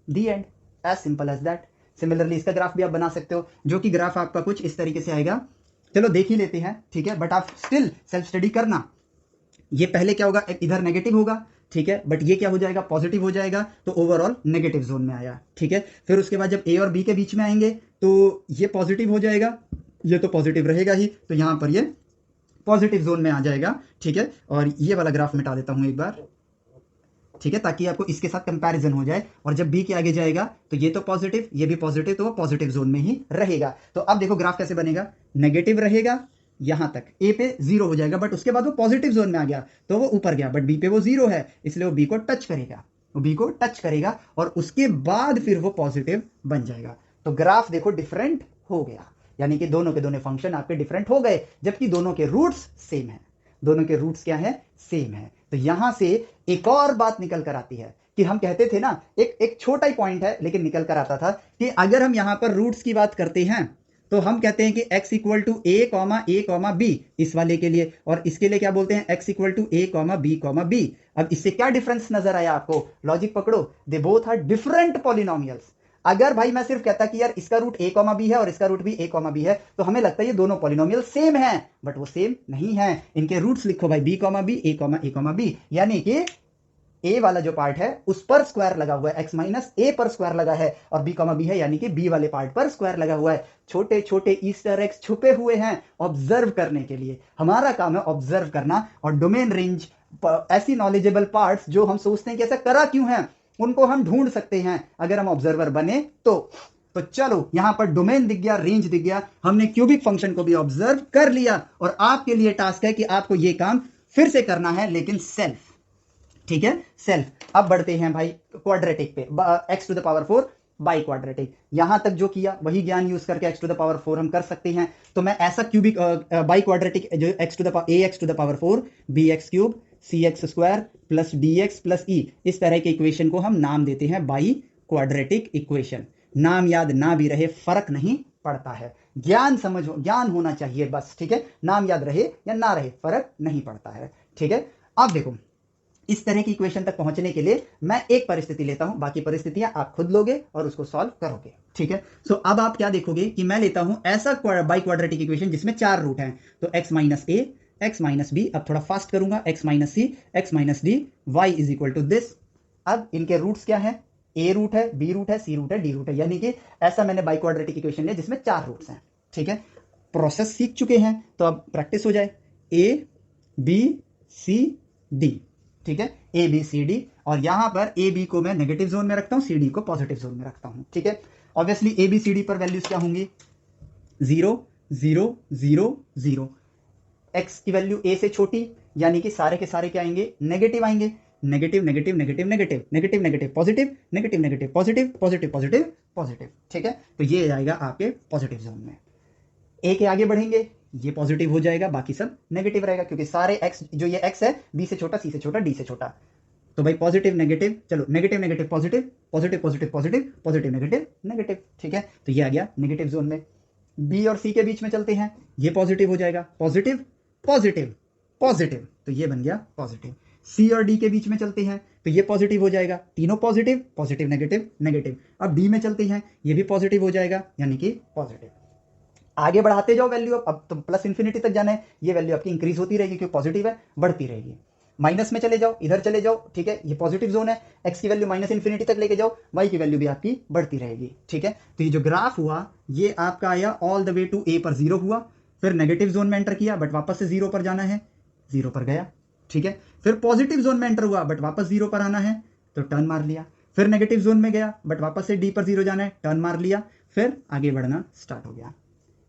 The end, as simple as that. Similarly इसका ग्राफ भी आप बना सकते हो, जो कि ग्राफ आपका कुछ इस तरीके से आएगा। चलो देख ही लेते हैं, ठीक है, बट आप स्टिल सेल्फ स्टडी करना। ये पहले क्या होगा, इधर नेगेटिव होगा, ठीक है, बट ये क्या हो जाएगा, पॉजिटिव हो जाएगा, तो ओवरऑल नेगेटिव जोन में आया। ठीक है, फिर उसके बाद जब a और b के बीच में आएंगे तो ये पॉजिटिव हो जाएगा, ये तो पॉजिटिव रहेगा ही, तो यहां पर ये पॉजिटिव जोन में आ जाएगा। ठीक है, और ये वाला ग्राफ मिटा देता हूं एक बार, ठीक है, ताकि आपको इसके साथ कंपैरिजन हो जाए। और जब b के आगे जाएगा तो ये तो पॉजिटिव, ये भी पॉजिटिव, तो वो पॉजिटिव जोन में ही रहेगा। तो अब देखो ग्राफ कैसे बनेगा, नेगेटिव रहेगा यहां तक, a पे 0 हो जाएगा, बट उसके बाद वो पॉजिटिव जोन में आ गया तो वो ऊपर गया, बट b पे वो 0 है इसलिए वो b को टच करेगा, वो b को टच करेगा और उसके बाद फिर वो पॉजिटिव बन जाएगा। तो ग्राफ देखो डिफरेंट हो गया, यानी कि दोनों के दोनों फंक्शन आपके डिफरेंट हो गए, जबकि दोनों के रूट्स सेम है। दोनों के रूट्स क्या है, सेम है। तो यहां से एक और बात निकल कर आती है कि हम कहते थे ना, एक छोटा ही पॉइंट है लेकिन निकल कर आता था कि अगर हम यहां पर रूट्स की बात करते हैं तो हम कहते हैं कि x equal to a b, इस वाले के लिए, और इसके लिए क्या बोलते हैं, x equal to a b. अब इससे क्या डिफरेंस नजर आया आपको, लॉजिक पकड़ो, they both are different polynomials. अगर भाई मैं सिर्फ कहता कि यार इसका रूट a बी है और इसका रूट भी a बी है, तो हमें लगता है ये दोनों पॉलिनोमियल सेम है, बट वो सेम नहीं है। इनके रूट्स लिखो भाई b बी, a बी, यानी कि a वाला जो पार्ट है उस पर स्क्वायर लगा हुआ है, x माइनस a पर स्क्वायर लगा है, और b बी है यानी कि b वाले पार्ट पर स्क्वायर लगा हुआ है। छोटे छोटे ईस्टर एग्स छुपे हुए हैं ऑब्जर्व करने के लिए। हमारा काम है ऑब्जर्व करना, और डोमेन रेंज, ऐसी नॉलेजेबल पार्ट्स जो हम सोचते हैं कि ऐसा करा क्यों है, उनको हम ढूंढ सकते हैं अगर हम ऑब्जर्वर बने तो चलो यहां पर डोमेन दिख गया, रेंज दिख गया, हमने क्यूबिक फंक्शन को भी ऑब्जर्व कर लिया, और आपके लिए टास्क है कि आपको यह काम फिर से करना है, लेकिन सेल्फ। ठीक है, सेल्फ। अब बढ़ते हैं भाई क्वाड्रेटिक पे, x to the power 4 by quadratic. यहां तक जो किया वही ज्ञान यूज करके x टू द पावर 4 हम कर सकते हैं। तो मैं ऐसा क्यूबिक बाई क्वाड्रेटिक जो x to the power 4 bx cube cx square plus dx plus e, इस तरह के इक्वेशन को हम नाम देते हैं बाई क्वाड्रेटिक इक्वेशन। नाम याद ना भी रहे फर्क नहीं पड़ता है, ज्ञान समझो, ज्ञान होना चाहिए बस। ठीक है, नाम याद रहे या ना रहे फर्क नहीं पड़ता है। ठीक है, अब देखो इस तरह की इक्वेशन तक पहुंचने के लिए मैं एक परिस्थिति लेता हूं, बाकी परिस्थितियां आप खुद लोगे और उसको सॉल्व करोगे। ठीक है, सो अब आप क्या देखोगे कि मैं लेता हूं ऐसा बाई क्वाड्रेटिक इक्वेशन जिसमें 4 रूट हैं, तो x minus a, x minus b, अब थोड़ा फास्ट करूंगा, x minus c, x minus d, y is equal to this. अब इनके रूट्स क्या है, a रूट है, b रूट है, c रूट है, d रूट है, यानी कि ऐसा मैंने बाई क्वाड्रेटिक इक्वेशन लिया जिसमें 4 रूट्स हैं। ठीक है, प्रोसेस सीख चुके हैं तो अब प्रैक्टिस हो जाए, a b c d। ठीक है, ए बी सी डी, और यहां पर ए बी को मैं नेगेटिव जोन में रखता हूं, सी डी को पॉजिटिव जोन में रखता हूं। ठीक है, obviously a b c d पर वैल्यूज क्या होंगी, 0 0 0 0। एक्स की वैल्यू ए से छोटी, यानी कि सारे के सारे क्या आएंगे, नेगेटिव आएंगे, negative negative negative negative negative negative positive, negative negative positive, positive positive positive. ठीक है, तो ये आएगा आपके पॉजिटिव जोन में। ए के आगे बढ़ेंगे, ये पॉजिटिव हो जाएगा, बाकी सब नेगेटिव रहेगा, क्योंकि सारे x, जो ये x है, b से छोटा, c से छोटा, d से छोटा, तो भाई पॉजिटिव नेगेटिव, चलो negative negative positive, positive positive positive, positive negative negative. ठीक है, तो ये आ गया नेगेटिव जोन में। b और c के बीच में चलते हैं, ये पॉजिटिव हो जाएगा, पॉजिटिव पॉजिटिव पॉजिटिव, तो ये बन गया पॉजिटिव। c और d के बीच में चलते हैं तो ये पॉजिटिव हो जाएगा, तीनों पॉजिटिव, पॉजिटिव नेगेटिव नेगेटिव। अब d में चलते हैं, ये भी पॉजिटिव हो जाएगा, यानी कि पॉजिटिव। आगे बढ़ाते जाओ वैल्यू, अब तो प्लस इंफिनिटी तक जाना है, ये वैल्यू आपकी इंक्रीज होती रहेगी क्योंकि पॉजिटिव है, बढ़ती रहेगी। माइनस में चले जाओ, इधर चले जाओ, ठीक है, ये पॉजिटिव जोन है, एक्स की वैल्यू माइनस इंफिनिटी तक लेके जाओ, वाई की वैल्यू भी आपकी बढ़ती रहेगी। ठीक है, तो ये जो ग्राफ हुआ ये आपका आया ऑल द वे टू ए पर 0 हुआ, फिर नेगेटिव जोन में एंटर किया बट वापस से 0 पर जाना है, 0 पर गया। ठीक है, फिर पॉजिटिव जोन में एंटर हुआ बट वापस 0 पर आना है, तो टर्न मार लिया, फिर नेगेटिव जोन में गया बट वापस से डी पर 0 जाना है, टर्न मार लिया, फिर आगे बढ़ना स्टार्ट हो गया।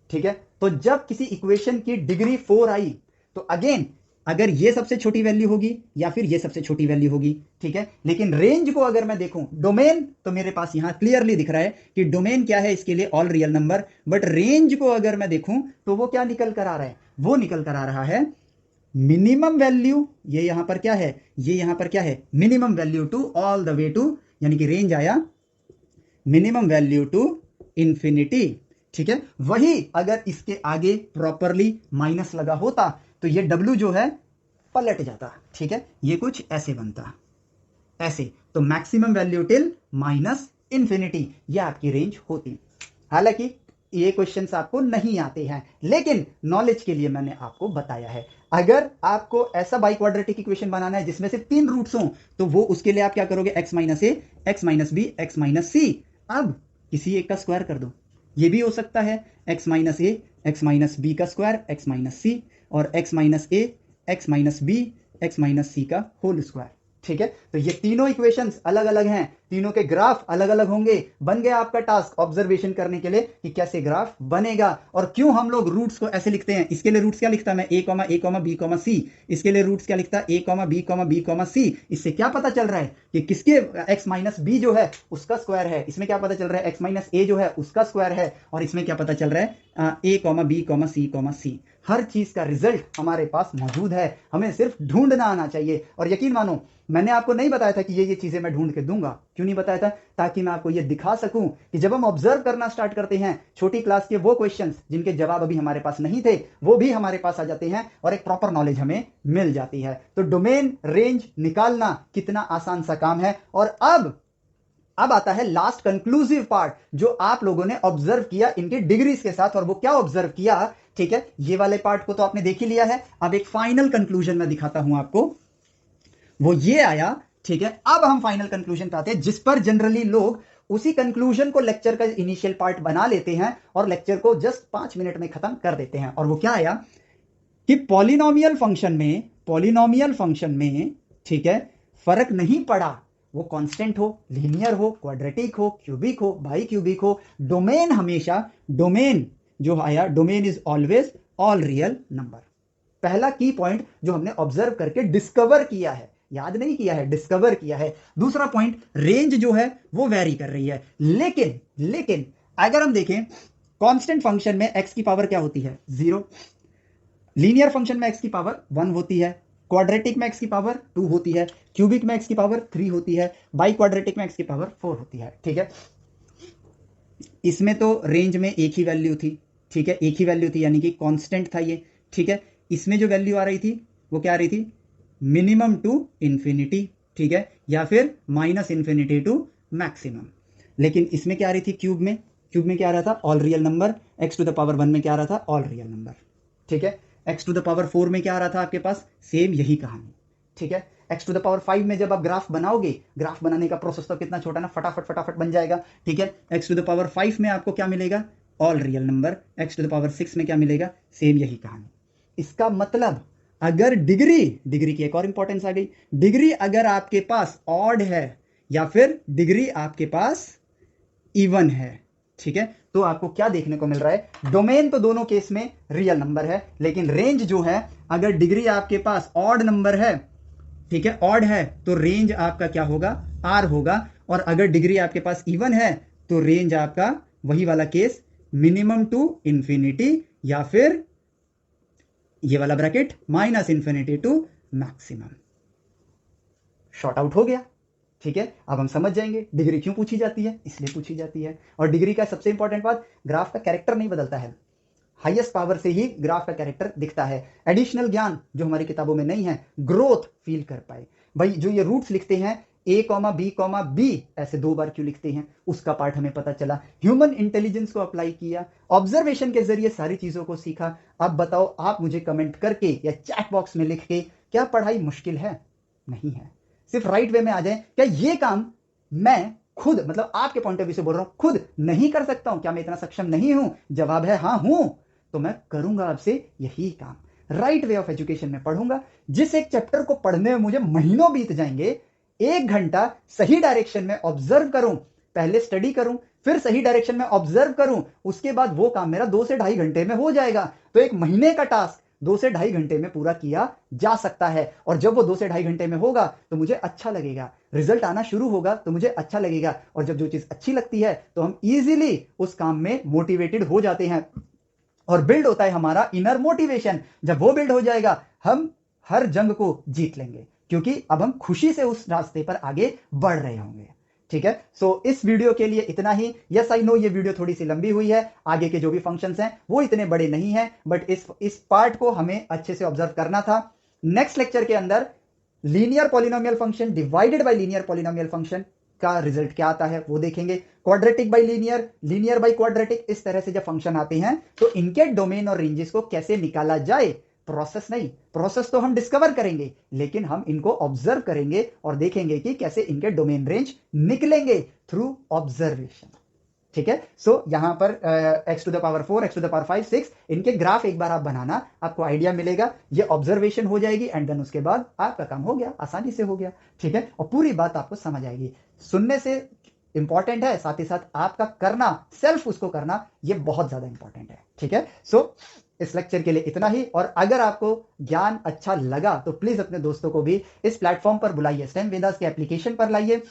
ठीक है, तो जब किसी इक्वेशन की डिग्री 4 आई तो अगेन अगर ये सबसे छोटी वैल्यू होगी या फिर ये सबसे छोटी वैल्यू होगी। ठीक है, लेकिन रेंज को अगर मैं देखूं, डोमेन तो मेरे पास यहां क्लियरली दिख रहा है कि डोमेन क्या है, इसके लिए all real number, but range को अगर मैं देखूं तो वो क्या निकल कर आ रहा है, वो निकल कर आ रहा है मिनिमम वैल्यू, ये यहां पर क्या है, ये यहां पर क्या है, minimum value to all the way to, यानी कि रेंज आया मिनिमम वैल्यू टू इंफिनिटी। ठीक है, वही अगर इसके आगे प्रॉपरली माइनस लगा होता तो ये W जो है पलट जाता। ठीक है, ये कुछ ऐसे बनता, ऐसे, तो maximum value till minus infinity, ये आपकी रेंज होती। हालांकि ये क्वेश्चंस आपको नहीं आते हैं, लेकिन नॉलेज के लिए मैंने आपको बताया है। अगर आपको ऐसा बाई क्वाड्रेटिक इक्वेशन बनाना है जिसमें से 3 रूट्स हों, तो वो उसके लिए आप क्या करोगे, x माइनस ए, X minus B, X minus C. अब किसी एक का स्क्वायर कर दो, ये भी हो सकता है x माइनस ए, एक्स माइनस बी का स्क्वायर, एक्स माइनस सी, और x माइनस ए, X minus B, X minus C का होल स्क्वायर। ठीक है, तो ये तीनों इक्वेशंस अलग अलग हैं, तीनों के ग्राफ अलग अलग होंगे। बन गया आपका टास्क ऑब्जर्वेशन करने के लिए कि कैसे ग्राफ बनेगा। और क्यों हम लोग रूट्स को ऐसे लिखते हैं, इसके लिए रूट्स क्या लिखता मैं a, b, c। इसके लिए रूट्स क्या लिखता a, b, c। इससे क्या पता चल रहा है कि किसके x माइनस बी जो है उसका स्क्वायर है, इसमें क्या पता चल रहा है x माइनस ए जो है उसका स्क्वायर है, और इसमें क्या पता चल रहा है a, b, c। हर चीज का रिजल्ट हमारे पास मौजूद है, हमें सिर्फ ढूंढना आना चाहिए। और यकीन मानो मैंने आपको नहीं बताया था कि ये चीजें मैं ढूंढ के दूंगा। क्यों नहीं बताया था? ताकि मैं आपको ये दिखा सकूं कि जब हम ऑब्जर्व करना स्टार्ट करते हैं, छोटी क्लास के वो क्वेश्चंस जिनके जवाब अभी हमारे पास नहीं थे वो भी हमारे पास आ जाते हैं और एक प्रॉपर नॉलेज हमें मिल जाती है। तो डोमेन रेंज निकालना कितना आसान सा काम है। और अब आता है लास्ट कंक्लूसिव पार्ट जो आप लोगों ने ऑब्जर्व किया इनके डिग्रीज के साथ। और वो क्या ऑब्जर्व किया, ठीक है, ये वाले पार्ट को तो आपने देख ही लिया है। अब एक फाइनल कंक्लूजन मैं दिखाता हूं आपको, वो ये आया, ठीक है। अब हम फाइनल कंक्लूजन पे आते हैं जिस पर जनरली लोग उसी कंक्लूजन को लेक्चर का इनिशियल पार्ट बना लेते हैं और लेक्चर को जस्ट 5 मिनट में खत्म कर देते हैं। और वो क्या आया कि पॉलिनोमियल फंक्शन में, ठीक है, फर्क नहीं पड़ा वो कांस्टेंट हो, लीनियर हो, क्वाड्रेटिक हो, क्यूबिक हो, बाई क्यूबिक हो, डोमेन हमेशा, डोमेन जो आया, domain is always all real number. पहला की पॉइंट जो हमने ऑब्जर्व करके डिस्कवर किया है, याद नहीं किया है, डिस्कवर किया है। दूसरा पॉइंट, रेंज जो है वो वेरी कर रही है। लेकिन अगर हम देखें कांस्टेंट फंक्शन में x की पावर क्या होती है, 0। लीनियर फंक्शन में x की पावर 1 होती है, क्वाड्रेटिक में x की पावर 2 होती है, क्यूबिक में x की पावर 3 होती है, बाई क्वाड्रेटिक में x की पावर 4 होती है, ठीक है। इसमें तो रेंज में एक ही वैल्यू थी, ठीक है, एक ही वैल्यू थी यानी कि कांस्टेंट था ये, ठीक है। इसमें जो वैल्यू आ रही थी वो क्या आ रही थी, मिनिमम टू इंफिनिटी, ठीक है, या फिर माइनस इंफिनिटी टू मैक्सिमम। लेकिन इसमें क्या आ रही थी, क्यूब में क्या आ रहा था, all real number. x to the power 1 में क्या आ रहा था, ऑल रियल नंबर, ठीक है। x टू द पावर 4 में क्या आ रहा था आपके पास, सेम यही कहानी, ठीक है। x टू द पावर 5 में जब आप ग्राफ बनाओगे, ग्राफ बनाने का प्रोसेस तो कितना छोटा ना, फटाफट बन जाएगा, ठीक है। x टू द पावर 5 में आपको क्या मिलेगा, all real number. x to the power 6 में क्या मिलेगा, सेम यही कहानी। इसका मतलब अगर डिग्री की एक और इंपॉर्टेंस आ गई, डिग्री अगर आपके पास ऑड है या फिर डिग्री आपके पास इवन है, ठीक है, तो आपको क्या देखने को मिल रहा है, डोमेन तो दोनों केस में रियल नंबर है, लेकिन रेंज जो है, अगर डिग्री आपके पास ऑड नंबर है, ठीक है, ऑड है, तो रेंज आपका क्या होगा, आर होगा। और अगर डिग्री आपके पास इवन है तो रेंज आपका वही वाला केस, मिनिमम टू इंफिनिटी या फिर ये वाला bracket minus infinity to maximum. Short out हो गया, ठीक है। अब हम समझ जाएंगे डिग्री क्यों पूछी जाती है, इसलिए पूछी जाती है। और डिग्री का सबसे इंपॉर्टेंट बात, ग्राफ का कैरेक्टर नहीं बदलता है, हाईएस्ट पावर से ही ग्राफ का कैरेक्टर दिखता है। एडिशनल ज्ञान जो हमारी किताबों में नहीं है, ग्रोथ फील कर पाए भाई। जो ये रूट्स लिखते हैं a, b, ऐसे 2 बार क्यों लिखते हैं, उसका पार्ट हमें पता चला। ह्यूमन इंटेलिजेंस को अप्लाई किया, ऑब्जर्वेशन के जरिए सारी चीजों को सीखा। अब बताओ आप मुझे कमेंट करके या चैट बॉक्स में लिख के, क्या पढ़ाई मुश्किल है? नहीं है। सिर्फ राइट वे में आ जाए। क्या ये काम मैं खुद, मतलब आपके पॉइंट ऑफ व्यू से बोल रहा हूं, खुद नहीं कर सकता हूं? क्या मैं इतना सक्षम नहीं हूं? जवाब है हाँ हूं। तो मैं करूंगा आपसे यही काम, राइट वे ऑफ एजुकेशन में पढ़ूंगा। जिस एक चैप्टर को पढ़ने में मुझे महीनों बीत जाएंगे, 1 घंटा सही डायरेक्शन में ऑब्जर्व करूं, पहले स्टडी करूं, फिर सही डायरेक्शन में ऑब्जर्व करूं, उसके बाद वो काम मेरा 2 से ढाई घंटे में हो जाएगा। तो 1 महीने का टास्क 2 से ढाई घंटे में पूरा किया जा सकता है। और जब वो 2 से ढाई घंटे में होगा तो मुझे अच्छा लगेगा, रिजल्ट आना शुरू होगा तो मुझे अच्छा लगेगा। और जब जो चीज अच्छी लगती है तो हम इजीली उस काम में मोटिवेटेड हो जाते हैं और बिल्ड होता है हमारा इनर मोटिवेशन। जब वो बिल्ड हो जाएगा, हम हर जंग को जीत लेंगे, क्योंकि अब हम खुशी से उस रास्ते पर आगे बढ़ रहे होंगे, ठीक है। सो इस वीडियो के लिए इतना ही। यस आई नो ये वीडियो थोड़ी सी लंबी हुई है, आगे के जो भी फंक्शंस हैं वो इतने बड़े नहीं हैं, बट इस पार्ट को हमें अच्छे से ऑब्जर्व करना था। नेक्स्ट लेक्चर के अंदर linear polynomial function divided by linear polynomial function का रिजल्ट क्या आता है वो देखेंगे। Quadratic bye linear, linear by quadratic, इस तरह से जब फंक्शन आते हैं तो इनके डोमेन और रेंजेस को कैसे निकाला जाए। प्रोसेस नहीं, प्रोसेस तो हम डिस्कवर करेंगे, लेकिन हम इनको ऑब्जर्व करेंगे और देखेंगे कि कैसे इनके डोमेन रेंज निकलेंगे थ्रू ऑब्जर्वेशन। ठीक है। सो यहाँ पर x to the power 4, x to the power 5, 6 इनके ग्राफ एक बार आप बनाना, आपको आइडिया मिलेगा, ये ऑब्जर्वेशन हो जाएगी एंड देन उसके बाद आपका काम हो गया, आसानी से हो गया। ठीक है, और पूरी बात आपको समझ आएगी। सुनने से इंपॉर्टेंट है, साथ ही साथ आपका करना, सेल्फ उसको करना, ये बहुत ज्यादा इंपॉर्टेंट है। ठीक है, सो इस लेक्चर के लिए इतना ही। और अगर आपको ज्ञान अच्छा लगा तो प्लीज अपने दोस्तों को भी इस प्लेटफॉर्म पर बुलाइए, स्टेम वेदास के एप्लीकेशन पर लाइए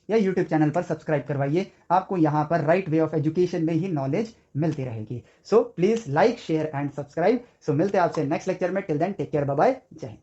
या यूट्यूब चैनल पर सब्सक्राइब करवाइए। आपको यहाँ पर राइट वे ऑफ एजुकेशन में ही नॉलेज मिलती रहेगी। So please like, share and subscribe. So मिलते हैं आपसे नेक्स्ट लेक्चर में। Till then take care, bye bye, जय हिंद।